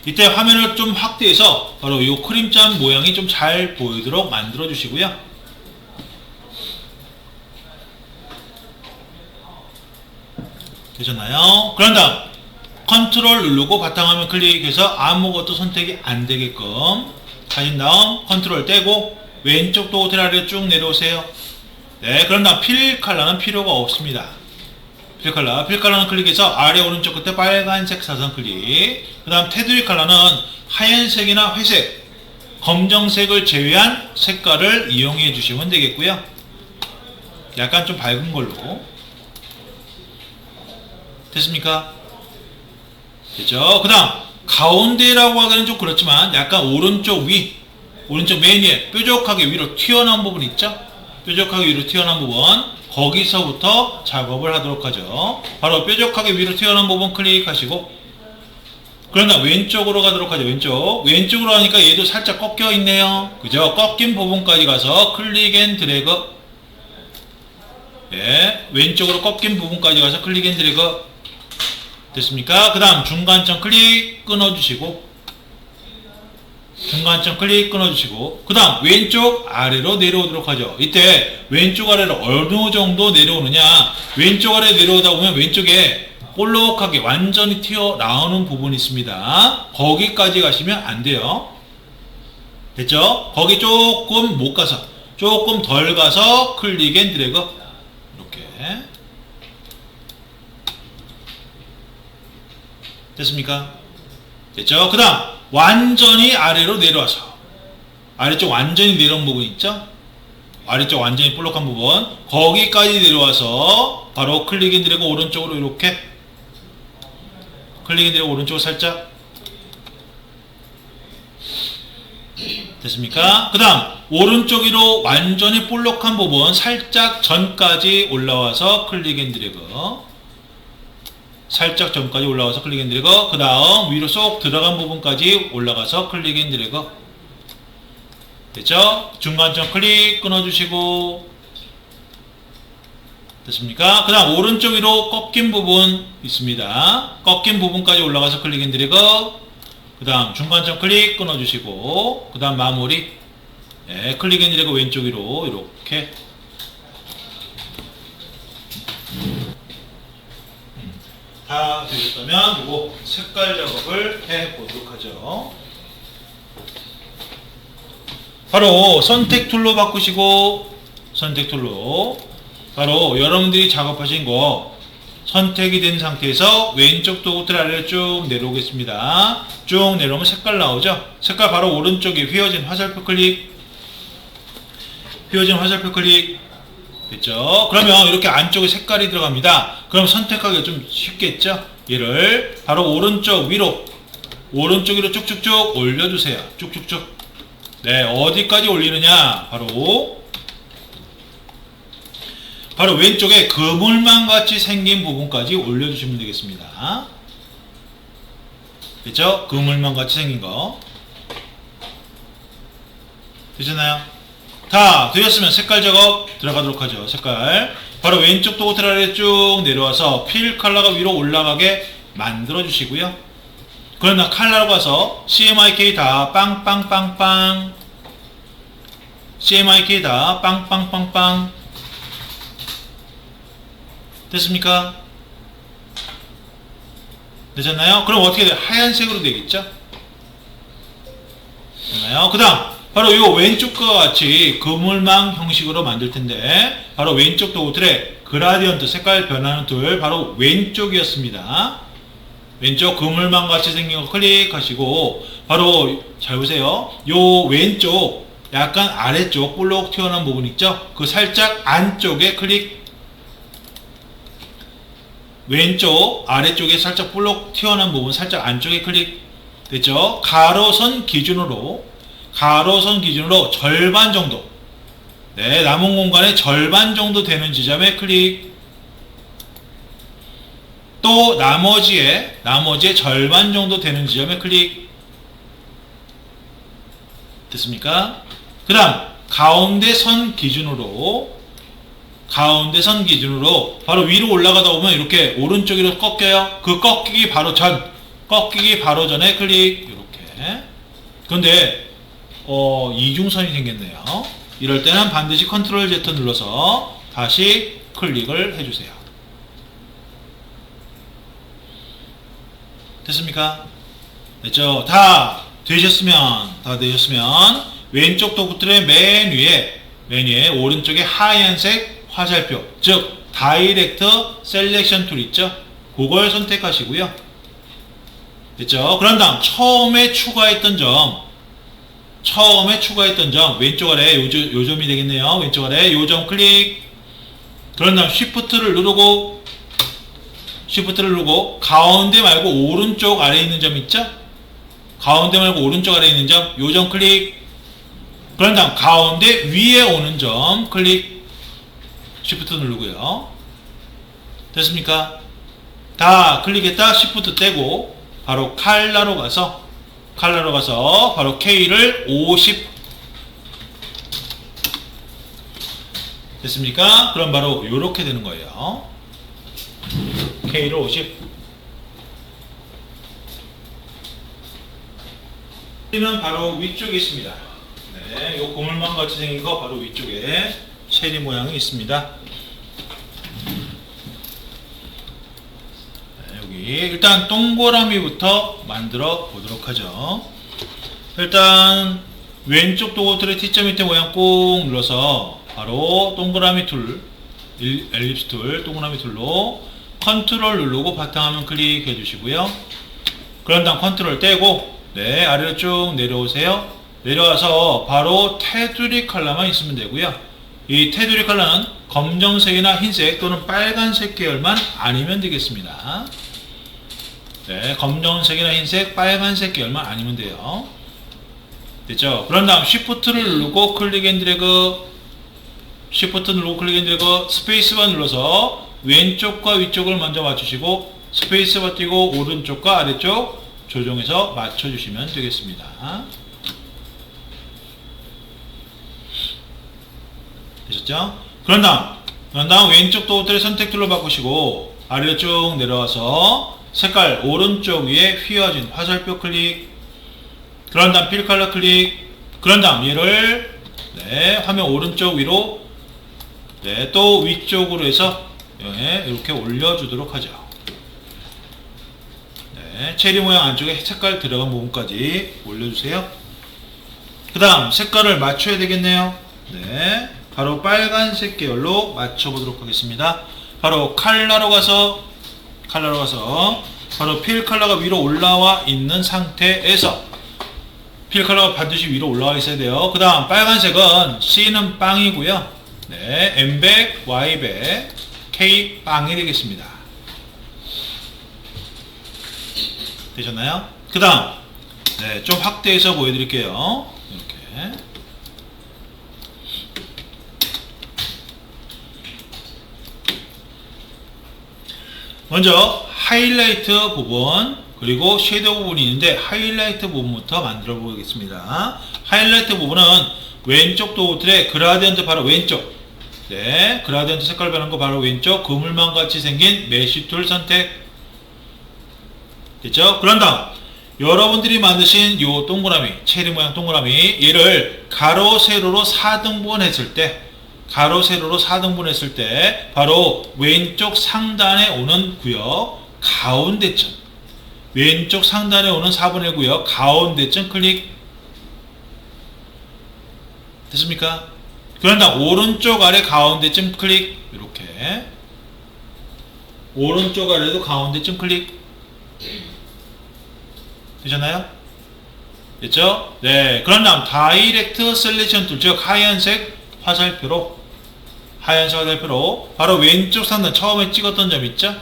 이때 화면을 좀 확대해서 바로 이 크림잔 모양이 좀 잘 보이도록 만들어 주시고요. 되셨나요? 그런 다음 컨트롤 누르고 바탕화면 클릭해서 아무것도 선택이 안 되게끔 하신 다음 컨트롤 떼고 왼쪽 도어틀 아래로 쭉 내려오세요. 네, 그런 다음 필 컬러는 필요가 없습니다. 필 컬러는 클릭해서 아래 오른쪽 끝에 빨간색 사선 클릭. 그 다음 테두리 컬러는 하얀색이나 회색, 검정색을 제외한 색깔을 이용해 주시면 되겠고요. 약간 좀 밝은 걸로. 됐습니까? 됐죠? 그 다음 가운데라고 하기는 좀 그렇지만 약간 오른쪽 맨 위에 뾰족하게 위로 튀어나온 부분 있죠? 뾰족하게 위로 튀어나온 부분, 거기서부터 작업을 하도록 하죠. 바로 뾰족하게 위로 튀어나온 부분 클릭하시고, 그러나 왼쪽으로 가도록 하죠. 왼쪽으로 하니까 얘도 살짝 꺾여 있네요. 그죠? 꺾인 부분까지 가서 클릭 앤 드래그. 예, 왼쪽으로 꺾인 부분까지 가서 클릭 앤 드래그. 됐습니까? 그 다음 중간점 클릭 끊어주시고, 그 다음 왼쪽 아래로 내려오도록 하죠. 이때 왼쪽 아래로 어느 정도 내려오느냐, 왼쪽 아래 내려오다 보면 왼쪽에 볼록하게 완전히 튀어나오는 부분이 있습니다. 거기까지 가시면 안 돼요. 됐죠? 거기 조금 못 가서, 조금 덜 가서 클릭 앤 드래그. 이렇게 됐습니까? 됐죠? 그 다음 완전히 아래로 내려와서, 아래쪽 완전히 내려온 부분 있죠? 아래쪽 완전히 볼록한 부분, 거기까지 내려와서 바로 클릭 앤 드래그 오른쪽으로 이렇게 클릭 앤 드래그 오른쪽으로 살짝. 됐습니까? 그 다음 오른쪽으로 완전히 볼록한 부분 살짝 전까지 올라와서 클릭 앤 드래그, 살짝 전까지 올라와서 클릭 앤 드래그. 그 다음 위로 쏙 들어간 부분까지 올라가서 클릭 앤 드래그. 됐죠? 중간점 클릭 끊어주시고. 됐습니까? 그 다음 오른쪽 위로 꺾인 부분 있습니다. 꺾인 부분까지 올라가서 클릭 앤 드래그. 그 다음 중간점 클릭 끊어주시고, 그 다음 마무리. 네, 클릭 앤 드래그 왼쪽 위로 이렇게. 다 되셨다면 이거 색깔 작업을 해보도록 하죠. 바로 선택 툴로 바꾸시고, 선택 툴로 바로 여러분들이 작업하신 거 선택이 된 상태에서 왼쪽 도구틀 아래로 쭉 내려오겠습니다. 쭉 내려오면 색깔 나오죠? 색깔 바로 오른쪽에 휘어진 화살표 클릭, 됐죠? 그러면 이렇게 안쪽에 색깔이 들어갑니다. 그럼 선택하기가 좀 쉽겠죠? 얘를 바로 오른쪽 위로 쭉쭉쭉 올려주세요. 쭉쭉쭉. 네, 어디까지 올리느냐? 바로 왼쪽에 그물망 같이 생긴 부분까지 올려주시면 되겠습니다. 됐죠? 그물망 같이 생긴 거. 되셨나요? 다 되셨으면 색깔 작업 들어가도록 하죠. 색깔 바로 왼쪽 도구틀 아래 쭉 내려와서 필 컬러가 위로 올라가게 만들어 주시고요. 그러나 컬러로 가서 CMYK 다 빵빵빵빵, CMYK 다 빵빵빵빵. 됐습니까? 되셨나요? 그럼 어떻게 돼요? 하얀색으로 되겠죠? 됐나요? 그 다음 바로 이 왼쪽과 같이 그물망 형식으로 만들 텐데 바로 왼쪽 도구 틀에 그라디언트 색깔 변하는 툴 바로 왼쪽이었습니다. 왼쪽 그물망 같이 생긴 거 클릭하시고 바로 잘 보세요. 요 왼쪽 약간 아래쪽 볼록 튀어나온 부분 있죠? 그 살짝 안쪽에 클릭. 왼쪽 아래쪽에 살짝 볼록 튀어나온 부분 살짝 안쪽에 클릭. 됐죠? 가로선 기준으로 절반 정도, 네, 남은 공간의 절반 정도 되는 지점에 클릭. 또 나머지의 절반 정도 되는 지점에 클릭. 됐습니까? 그 다음 가운데 선 기준으로 바로 위로 올라가다 보면 이렇게 오른쪽으로 꺾여요. 그 꺾이기 바로 전에 클릭. 이렇게. 그런데 이중선이 생겼네요. 이럴 때는 반드시 컨트롤 Z 눌러서 다시 클릭을 해주세요. 됐습니까? 됐죠? 다 되셨으면 왼쪽 도구틀의 맨 위에 오른쪽에 하얀색 화살표, 즉 다이렉트 셀렉션 툴 있죠? 그걸 선택하시고요. 됐죠? 그런 다음 처음에 추가했던 점 왼쪽 아래 요 점이 되겠네요. 왼쪽 아래 요 점 클릭. 그런 다음 Shift를 누르고 가운데 말고 오른쪽 아래에 있는 점 있죠? 가운데 말고 오른쪽 아래에 있는 점, 요 점 클릭. 그런 다음 가운데 위에 오는 점 클릭. Shift 누르고요. 됐습니까? 다 클릭했다. Shift 떼고 바로 칼라로 가서 바로 K를 50. 됐습니까? 그럼 바로 요렇게 되는 거예요. K를 50. 는 바로 위쪽에 있습니다. 네, 요 고물망 같이 생긴 거 바로 위쪽에 체리 모양이 있습니다. 네, 여기 일단 동그라미부터 만들어 보도록 하죠. 일단 왼쪽 도구틀의 T자 밑에 모양 꾹 눌러서 바로 동그라미 툴, 엘립스 툴, 동그라미 툴로 컨트롤 누르고 바탕화면 클릭해 주시고요. 그런 다음 컨트롤 떼고 네, 아래로 쭉 내려오세요. 내려와서 바로 테두리 컬러만 있으면 되고요. 이 테두리 컬러는 검정색이나 흰색 또는 빨간색 계열만 아니면 되겠습니다. 네, 검정색이나 흰색, 빨간색 계열만 아니면 돼요. 됐죠? 그런 다음 Shift를 누르고 클릭 앤 드래그, 스페이스바 눌러서 왼쪽과 위쪽을 먼저 맞추시고 스페이스바 띄고 오른쪽과 아래쪽 조정해서 맞춰주시면 되겠습니다. 되셨죠? 그런 다음 왼쪽 도구들의 선택 툴로 바꾸시고 아래로 쭉 내려와서 색깔 오른쪽 위에 휘어진 화살표 클릭. 그런 다음 필 컬러 클릭. 그런 다음 얘를 네, 화면 오른쪽 위로 네, 또 위쪽으로 해서 네, 이렇게 올려주도록 하죠. 네, 체리 모양 안쪽에 색깔 들어간 부분까지 올려주세요. 그 다음 색깔을 맞춰야 되겠네요. 네, 바로 빨간색 계열로 맞춰보도록 하겠습니다. 바로 컬러로 가서 바로 필 컬러가 위로 올라와 있는 상태에서 필 컬러가 반드시 위로 올라와 있어야 돼요. 그 다음 빨간색은 C는 빵이고요. 네, M백, Y백, K 빵이 되겠습니다. 되셨나요? 그 다음 네, 좀 확대해서 보여드릴게요. 이렇게 먼저 하이라이트 부분 그리고 섀도우 부분이 있는데 하이라이트 부분부터 만들어 보겠습니다. 하이라이트 부분은 왼쪽 도구틀의 그라디언트 바로 왼쪽, 네, 그라디언트 색깔 변한 거 바로 왼쪽 그물망 같이 생긴 메쉬 툴 선택. 됐죠? 그런 다음 여러분들이 만드신 요 동그라미, 체리 모양 동그라미, 얘를 가로 세로로 4등분 했을 때 바로 왼쪽 상단에 오는 구역 가운데쯤, 왼쪽 상단에 오는 4분의 구역 가운데쯤 클릭. 됐습니까? 그런 다음 오른쪽 아래 가운데쯤 클릭. 이렇게 오른쪽 아래도 가운데쯤 클릭. 되셨나요? 됐죠? 네. 그런 다음 다이렉트 셀렉션 툴, 즉 하얀색 화살표로 바로 왼쪽 상단 처음에 찍었던 점 있죠?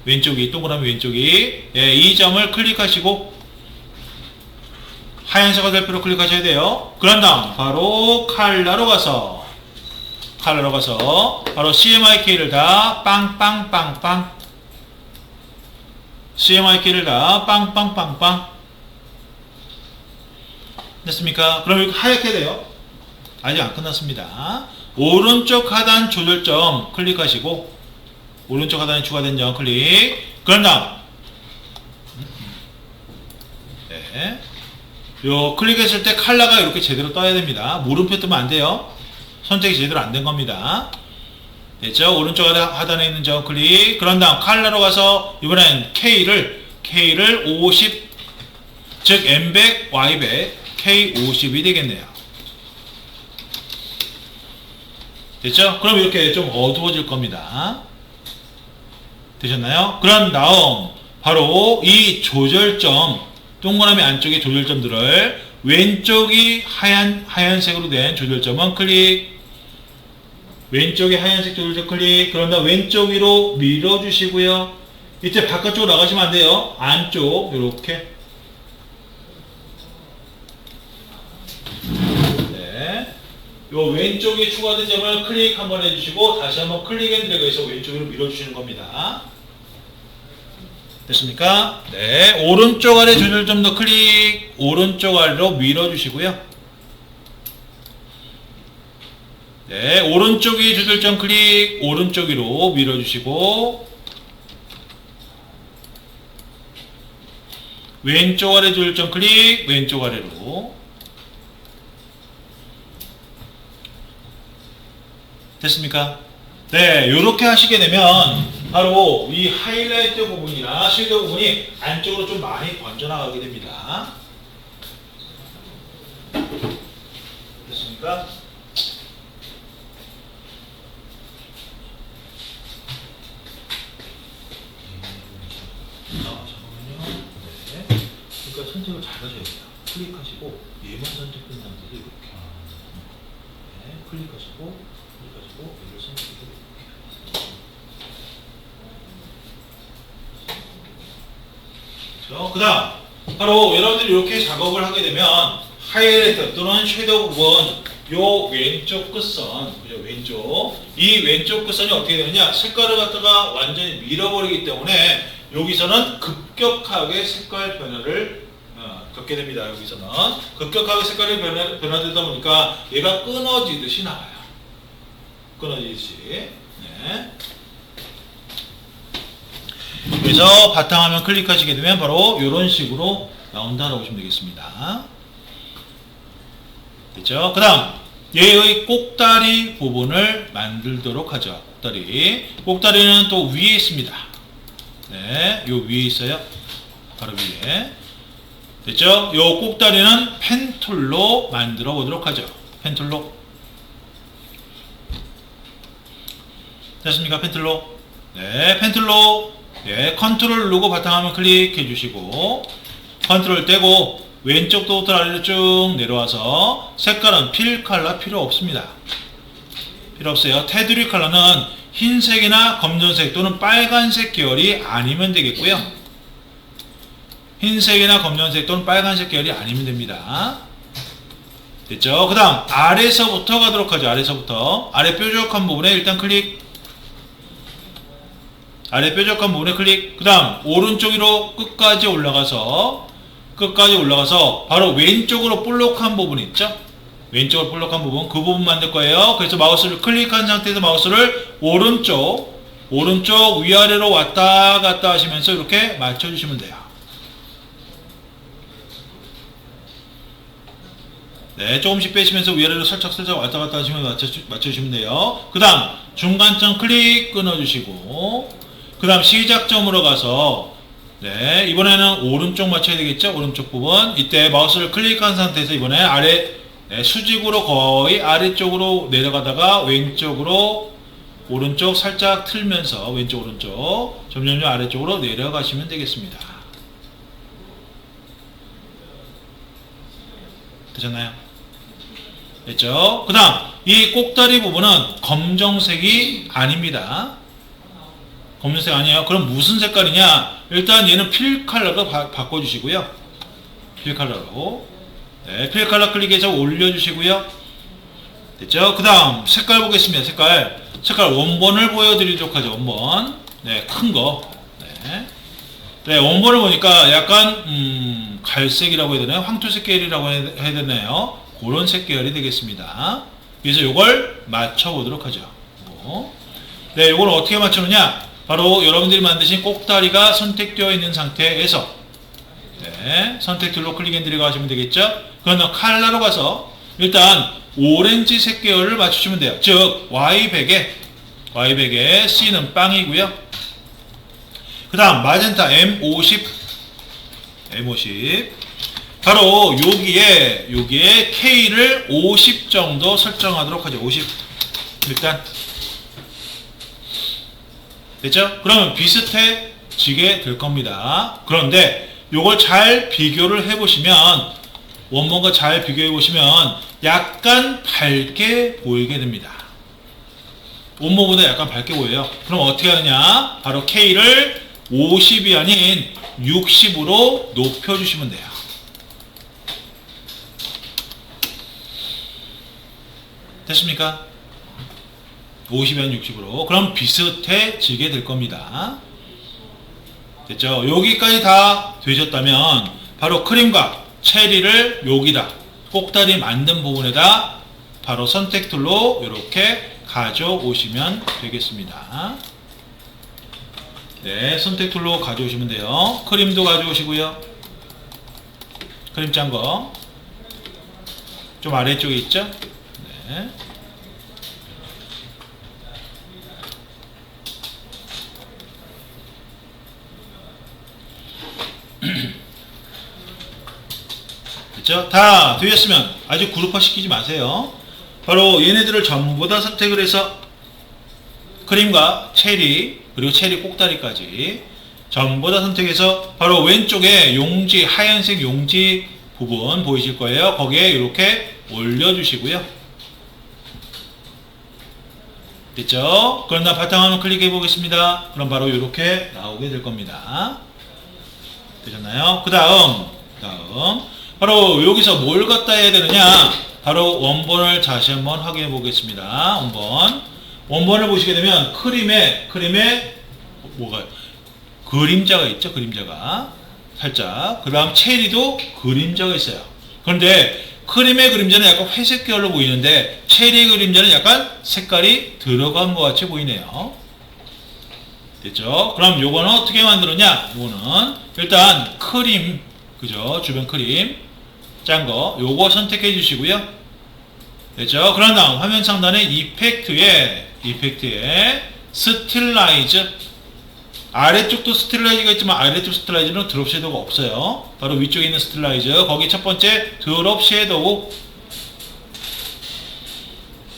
왼쪽이, 동그라미 왼쪽이, 예, 이 점을 클릭하시고 하얀색 화살표로 클릭하셔야 돼요. 그런 다음 바로 컬러로 가서 바로 CMYK 키를 다 빵빵빵빵, CMYK 키를 다 빵빵빵빵. 됐습니까? 그럼 이렇게 하얗게 돼요. 아직 안 끝났습니다. 오른쪽 하단 조절점 클릭하시고 오른쪽 하단에 추가된 점 클릭. 그런 다음 네, 요 클릭했을 때 컬러가 이렇게 제대로 떠야 됩니다. 물음표 뜨면 안 돼요. 선택이 제대로 안 된 겁니다. 됐죠? 오른쪽 하단에 있는 점 클릭. 그런 다음 컬러로 가서 이번엔 K를 50, 즉 M100, Y100, K50이 되겠네요. 됐죠? 그럼 이렇게 좀 어두워질 겁니다. 되셨나요? 그런 다음 바로 이 조절점, 동그라미 안쪽의 조절점들을 왼쪽이 하얀색으로 된 조절점은 클릭. 왼쪽에 하얀색 조절점 클릭. 그런 다음 왼쪽 위로 밀어주시고요. 이때 바깥쪽으로 나가시면 안 돼요. 안쪽 이렇게. 네. 요 왼쪽에 추가된 점을 클릭 한번 해주시고 다시 한번 클릭 앤 드래그해서 왼쪽으로 밀어주시는 겁니다. 됐습니까? 네. 오른쪽 아래 조절점도 클릭. 오른쪽 아래로 밀어주시고요. 네. 오른쪽 위 조절점 클릭. 오른쪽 위로 밀어주시고 왼쪽 아래 조절점 클릭. 왼쪽 아래로. 됐습니까? 네, 이렇게 하시게 되면 바로 이 하이라이트 부분이나 섀도우 부분이 안쪽으로 좀 많이 번져나가게 됩니다. 됐습니까? 잠깐만요. 네. 그러니까 선택을 잘 하셔야 돼요. 클릭하시고 얘만 선택된 상태에서 이렇게. 네, 클릭하시고 얘를 선택해서 그 다음 바로 여러분들이 이렇게 작업을 하게 되면 하이라이트 또는 섀도우 부분 요 왼쪽 끝선, 그죠? 이 왼쪽 끝선이 어떻게 되느냐, 색깔을 갖다가 완전히 밀어버리기 때문에 여기서는 급격하게 색깔 변화를 겪게 됩니다. 여기서는 급격하게 색깔이 변화되다 보니까 얘가 끊어지듯이 나와요. 끊어지듯이. 네. 그래서 바탕화면 클릭하시게 되면 바로 이런 식으로 나온다라고 보시면 되겠습니다. 됐죠? 그 다음 얘의 꼭다리 부분을 만들도록 하죠. 꼭다리는 또 위에 있습니다. 네, 요 위에 있어요. 바로 위에. 됐죠? 요 꼭다리는 펜툴로 만들어 보도록 하죠. 펜툴로. 됐습니까? 펜툴로. 네, 펜툴로. 네, 컨트롤 누르고 바탕화면 클릭해 주시고 컨트롤 떼고 왼쪽 도트 아래로 쭉 내려와서 색깔은 필 컬러 필요 없습니다. 필요 없어요. 테두리 컬러는 흰색이나 검정색 또는 빨간색 계열이 아니면 되겠고요. 흰색이나 검정색 또는 빨간색 계열이 아니면 됩니다. 됐죠? 그 다음 아래서부터 가도록 하죠. 아래서부터. 아래 뾰족한 부분에 일단 클릭. 아래 뾰족한 부분에 클릭. 그 다음 오른쪽 위로 끝까지 올라가서 바로 왼쪽으로 볼록한 부분 있죠? 왼쪽으로 볼록한 부분, 그 부분 만들 거예요. 그래서 마우스를 클릭한 상태에서 마우스를 오른쪽 위아래로 왔다 갔다 하시면서 이렇게 맞춰주시면 돼요. 네, 조금씩 빼시면서 위아래로 살짝 왔다 갔다 하시면 맞춰주시면 돼요. 그 다음 중간점 클릭 끊어주시고 그 다음 시작점으로 가서 네, 이번에는 오른쪽 맞춰야 되겠죠? 오른쪽 부분. 이때 마우스를 클릭한 상태에서 이번에 아래 수직으로 거의 아래쪽으로 내려가다가 왼쪽으로 오른쪽 살짝 틀면서 왼쪽 오른쪽 점점 아래쪽으로 내려가시면 되겠습니다. 되셨나요? 됐죠? 그 다음 이 꼭다리 부분은 검정색이 아닙니다. 검정색 아니에요. 그럼 무슨 색깔이냐? 일단 얘는 필 컬러로 바꿔주시고요. 필 컬러로. 네, 필 컬러 클릭해서 올려주시고요. 됐죠? 그 다음 색깔 보겠습니다. 색깔 원본을 보여드리도록 하죠. 원본. 네, 큰 거. 네. 네, 원본을 보니까 약간 갈색이라고 해야 되나요? 황토색 계열이라고 해야 되나요? 그런 색 계열이 되겠습니다. 그래서 이걸 맞춰보도록 하죠. 네, 이걸 어떻게 맞추느냐? 바로 여러분들이 만드신 꼭다리가 선택되어 있는 상태에서 네, 선택 툴로 클릭 앤 드래그 하시면 되겠죠? 그러면 컬러로 가서 일단 오렌지색 계열을 맞추시면 돼요. 즉 Y100에 C는 빵이고요. 그 다음 마젠타 M50 바로 여기에 K를 50 정도 설정하도록 하죠. 50 일단 됐죠? 그러면 비슷해지게 될 겁니다. 그런데 요걸 잘 비교를 해보시면 원본과 잘 비교해 보시면 약간 밝게 보이게 됩니다. 원본보다 약간 밝게 보여요. 그럼 어떻게 하느냐? 바로 K를 50이 아닌 60으로 높여주시면 돼요. 됐습니까? 50이 아닌 60으로. 그럼 비슷해지게 될 겁니다. 됐죠? 여기까지 다 되셨다면 바로 크림과 체리를 여기다 꼭다리 만든 부분에다 바로 선택 툴로 이렇게 가져오시면 되겠습니다. 네, 선택 툴로 가져오시면 돼요. 크림도 가져오시고요. 크림 짠 거 좀 아래쪽에 있죠? 네. 됐죠? 다 되었으면 아주 그룹화 시키지 마세요. 바로 얘네들을 전부 다 선택을 해서 크림과 체리 그리고 체리 꼭다리까지 전부 다 선택해서 바로 왼쪽에 용지 하얀색 용지 부분 보이실 거예요. 거기에 이렇게 올려주시고요. 됐죠? 그럼 나 바탕화면 클릭해 보겠습니다. 그럼 바로 이렇게 나오게 될 겁니다. 되셨나요? 그 다음 바로 여기서 뭘 갖다 해야 되느냐? 바로 원본을 다시 한번 확인해 보겠습니다. 원본을 보시게 되면 크림에 뭐가 그림자가 있죠? 그림자가 살짝. 그 다음 체리도 그림자가 있어요. 그런데 크림의 그림자는 약간 회색 계열로 보이는데 체리 그림자는 약간 색깔이 들어간 것 같이 보이네요. 됐죠? 그럼 요거는 어떻게 만들었냐? 요거는 일단 크림, 그죠? 주변 크림 짠 거 요거 선택해 주시고요. 됐죠? 그런 다음 화면 상단에 이펙트에 스틸라이즈 아래쪽도 스틸라이즈가 있지만 아래쪽 스틸라이즈는 드롭 섀도우가 없어요. 바로 위쪽에 있는 스틸라이즈 거기 첫 번째 드롭 섀도우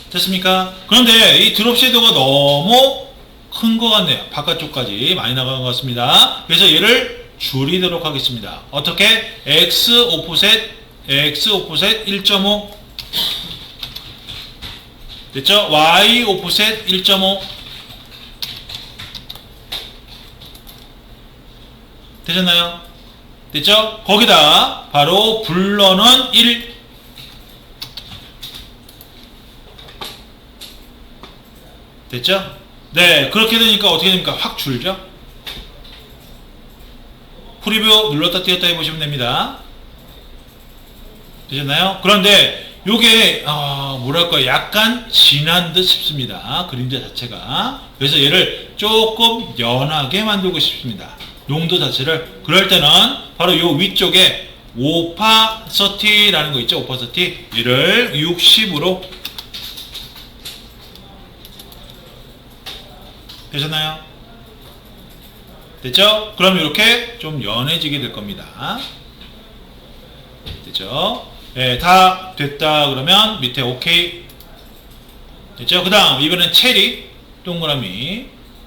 됐습니까? 그런데 이 드롭 섀도우가 너무 큰 것 같네요. 바깥쪽까지 많이 나간 것 같습니다. 그래서 얘를 줄이도록 하겠습니다. 어떻게? X 오프셋 1.5 됐죠? Y 오프셋 1.5 되셨나요? 됐죠? 거기다 바로 블러는 1 됐죠? 네, 그렇게 되니까 어떻게 됩니까? 확 줄죠? 프리뷰 눌렀다 띄었다 해보시면 됩니다. 되셨나요? 그런데 요게 뭐랄까 약간 진한 듯 싶습니다. 그림자 자체가. 그래서 얘를 조금 연하게 만들고 싶습니다. 농도 자체를. 그럴 때는 바로 요 위쪽에 오파서티라는 거 있죠? 오파서티. 얘를 60으로 되셨나요? 됐죠? 그럼 이렇게 좀 연해지게 될 겁니다. 됐죠? 네, 다 됐다 그러면 밑에 오케이. 됐죠? 그 다음 이번엔 체리 동그라미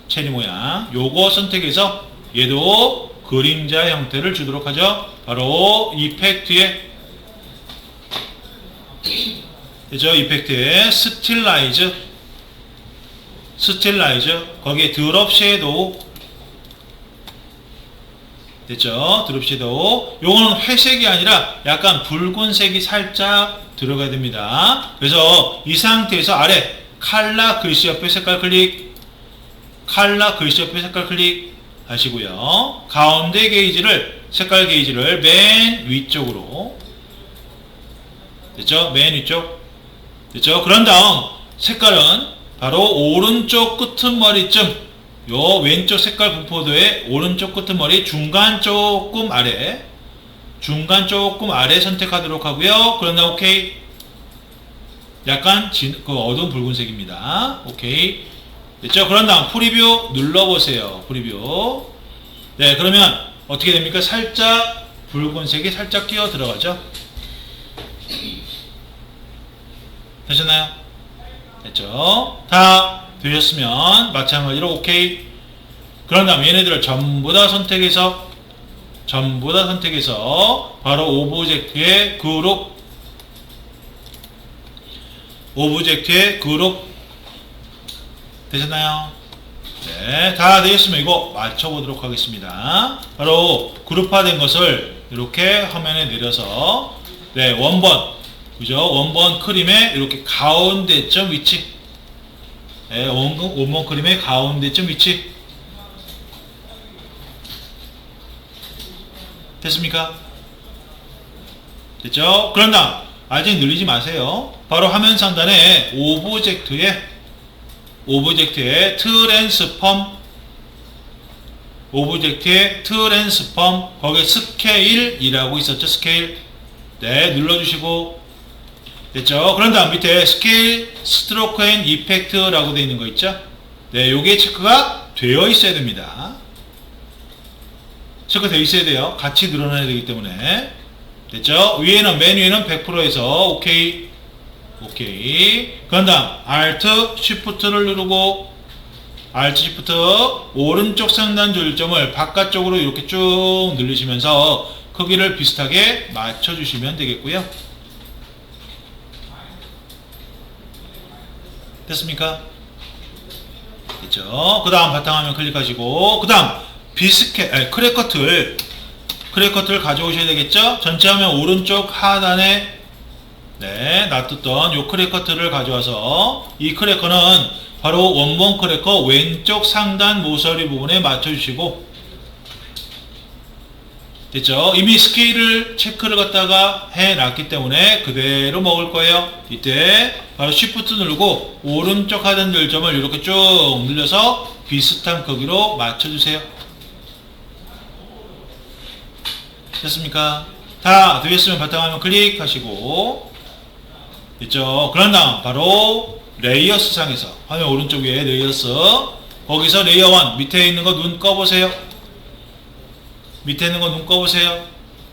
체리 모양 요거 선택해서 얘도 그림자 형태를 주도록 하죠. 바로 이펙트에 됐죠? 이펙트에 스틸라이즈 거기에 드롭 섀도우 됐죠? 드롭 섀도우 요거는 회색이 아니라 약간 붉은색이 살짝 들어가야 됩니다. 그래서 이 상태에서 아래 칼라 글씨 옆에 색깔 클릭 하시고요. 가운데 게이지를 색깔 게이지를 맨 위쪽으로 됐죠? 맨 위쪽 됐죠? 그런 다음 색깔은 바로 오른쪽 끄트머리쯤 요 왼쪽 색깔 분포도의 오른쪽 끄트머리 중간 조금 아래 선택하도록 하고요. 그런 다음 오케이. 약간 그 어두운 붉은색입니다. 오케이. 됐죠? 그런 다음 프리뷰 눌러보세요. 프리뷰. 네, 그러면 어떻게 됩니까? 살짝 붉은색이 살짝 끼어 들어가죠? 되셨나요? 됐죠? 다 되셨으면 마찬가지로 오케이. 그런 다음 얘네들을 전부 다 선택해서 바로 오브젝트의 그룹 되셨나요? 네, 다 되셨으면 이거 맞춰보도록 하겠습니다. 바로 그룹화된 것을 이렇게 화면에 내려서 네, 원본 크림의 이렇게 가운데점 위치 네, 원본 크림의 가운데점 위치 됐습니까? 됐죠? 그런 다음 아직 늘리지 마세요. 바로 화면 상단에 오브젝트의 트랜스폼 거기에 스케일이라고 있었죠. 스케일 네 눌러주시고 됐죠. 그런 다음 밑에 스케일 스트로크 앤 이펙트라고 되어 있는 거 있죠. 네, 요게 체크가 되어 있어야 됩니다. 체크 되어 있어야 돼요. 같이 늘어나야 되기 때문에 됐죠. 맨 위에는 100%에서 오케이. 그런 다음 Alt Shift를 누르고 Alt Shift 오른쪽 상단 조절점을 바깥쪽으로 이렇게 쭉 늘리시면서 크기를 비슷하게 맞춰주시면 되겠고요. 됐습니까? 됐죠? 그 다음 바탕화면 클릭하시고 그 다음 크랙커트를 가져오셔야 되겠죠? 전체 화면 오른쪽 하단에 네, 놔뒀던 요 크래커트를 가져와서 이 크래커는 바로 원본 크래커 왼쪽 상단 모서리 부분에 맞춰주시고 됐죠? 이미 스케일을 체크를 갖다가 해놨기 때문에 그대로 먹을 거예요. 이때 바로 Shift 누르고 오른쪽 하단 절점을 이렇게 쭉 늘려서 비슷한 크기로 맞춰주세요. 됐습니까? 다 되었으면 바탕화면 클릭하시고 됐죠? 그런 다음 바로 레이어스 상에서 화면 오른쪽 위에 레이어스 거기서 레이어 1 밑에 있는 거 눈 꺼보세요.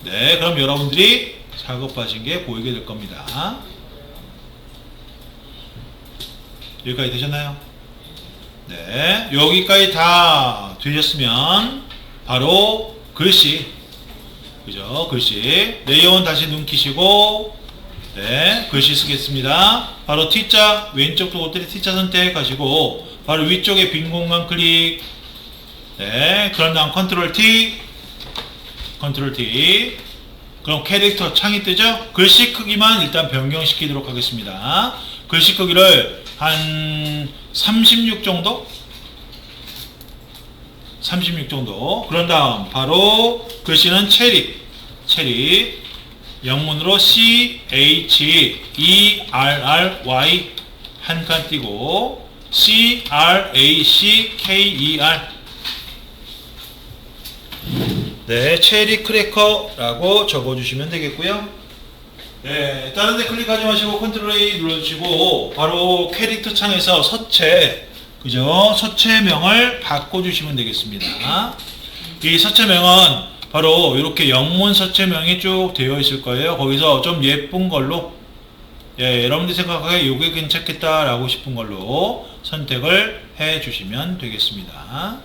네, 그럼 여러분들이 작업하신 게 보이게 될 겁니다. 여기까지 되셨나요? 네, 여기까지 다 되셨으면 바로 글씨 그죠? 글씨 레이어 1 다시 눈 키시고 네, 글씨 쓰겠습니다. 바로 T자 왼쪽 도구들이 T자 선택하시고 바로 위쪽에 빈 공간 클릭 네, 그런 다음 컨트롤 T 그럼 캐릭터 창이 뜨죠? 글씨 크기만 일단 변경시키도록 하겠습니다. 글씨 크기를 한 36 정도? 그런 다음 바로 글씨는 체리 영문으로 CHERRY 한 칸 띄고 CRACKER 네, 체리 크래커라고 적어주시면 되겠고요. 네, 다른 데 클릭하지 마시고 컨트롤 A 눌러주시고 바로 캐릭터 창에서 서체명을 바꿔주시면 되겠습니다. 이 서체명은 바로 이렇게 영문 서체명이 쭉 되어 있을 거예요. 거기서 좀 예쁜 걸로, 여러분들이 생각하기에 이게 괜찮겠다라고 싶은 걸로 선택을 해 주시면 되겠습니다.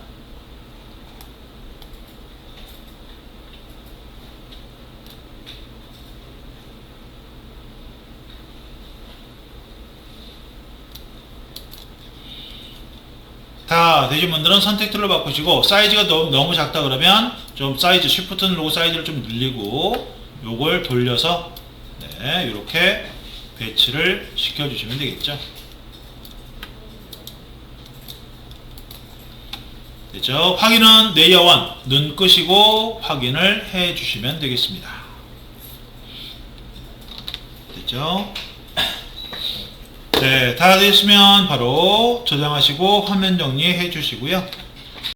다 되신 분들은 선택 툴로 바꾸시고, 사이즈가 너무 작다 그러면 좀 사이즈 쉬프트 누르고 사이즈를 좀 늘리고 요걸 돌려서 이렇게 배치를 시켜 주시면 되겠죠. 됐죠? 확인은 레이어 1 눈 끄시고 확인을 해 주시면 되겠습니다. 됐죠? 네, 다 됐으면 바로 저장하시고 화면 정리해 주시고요.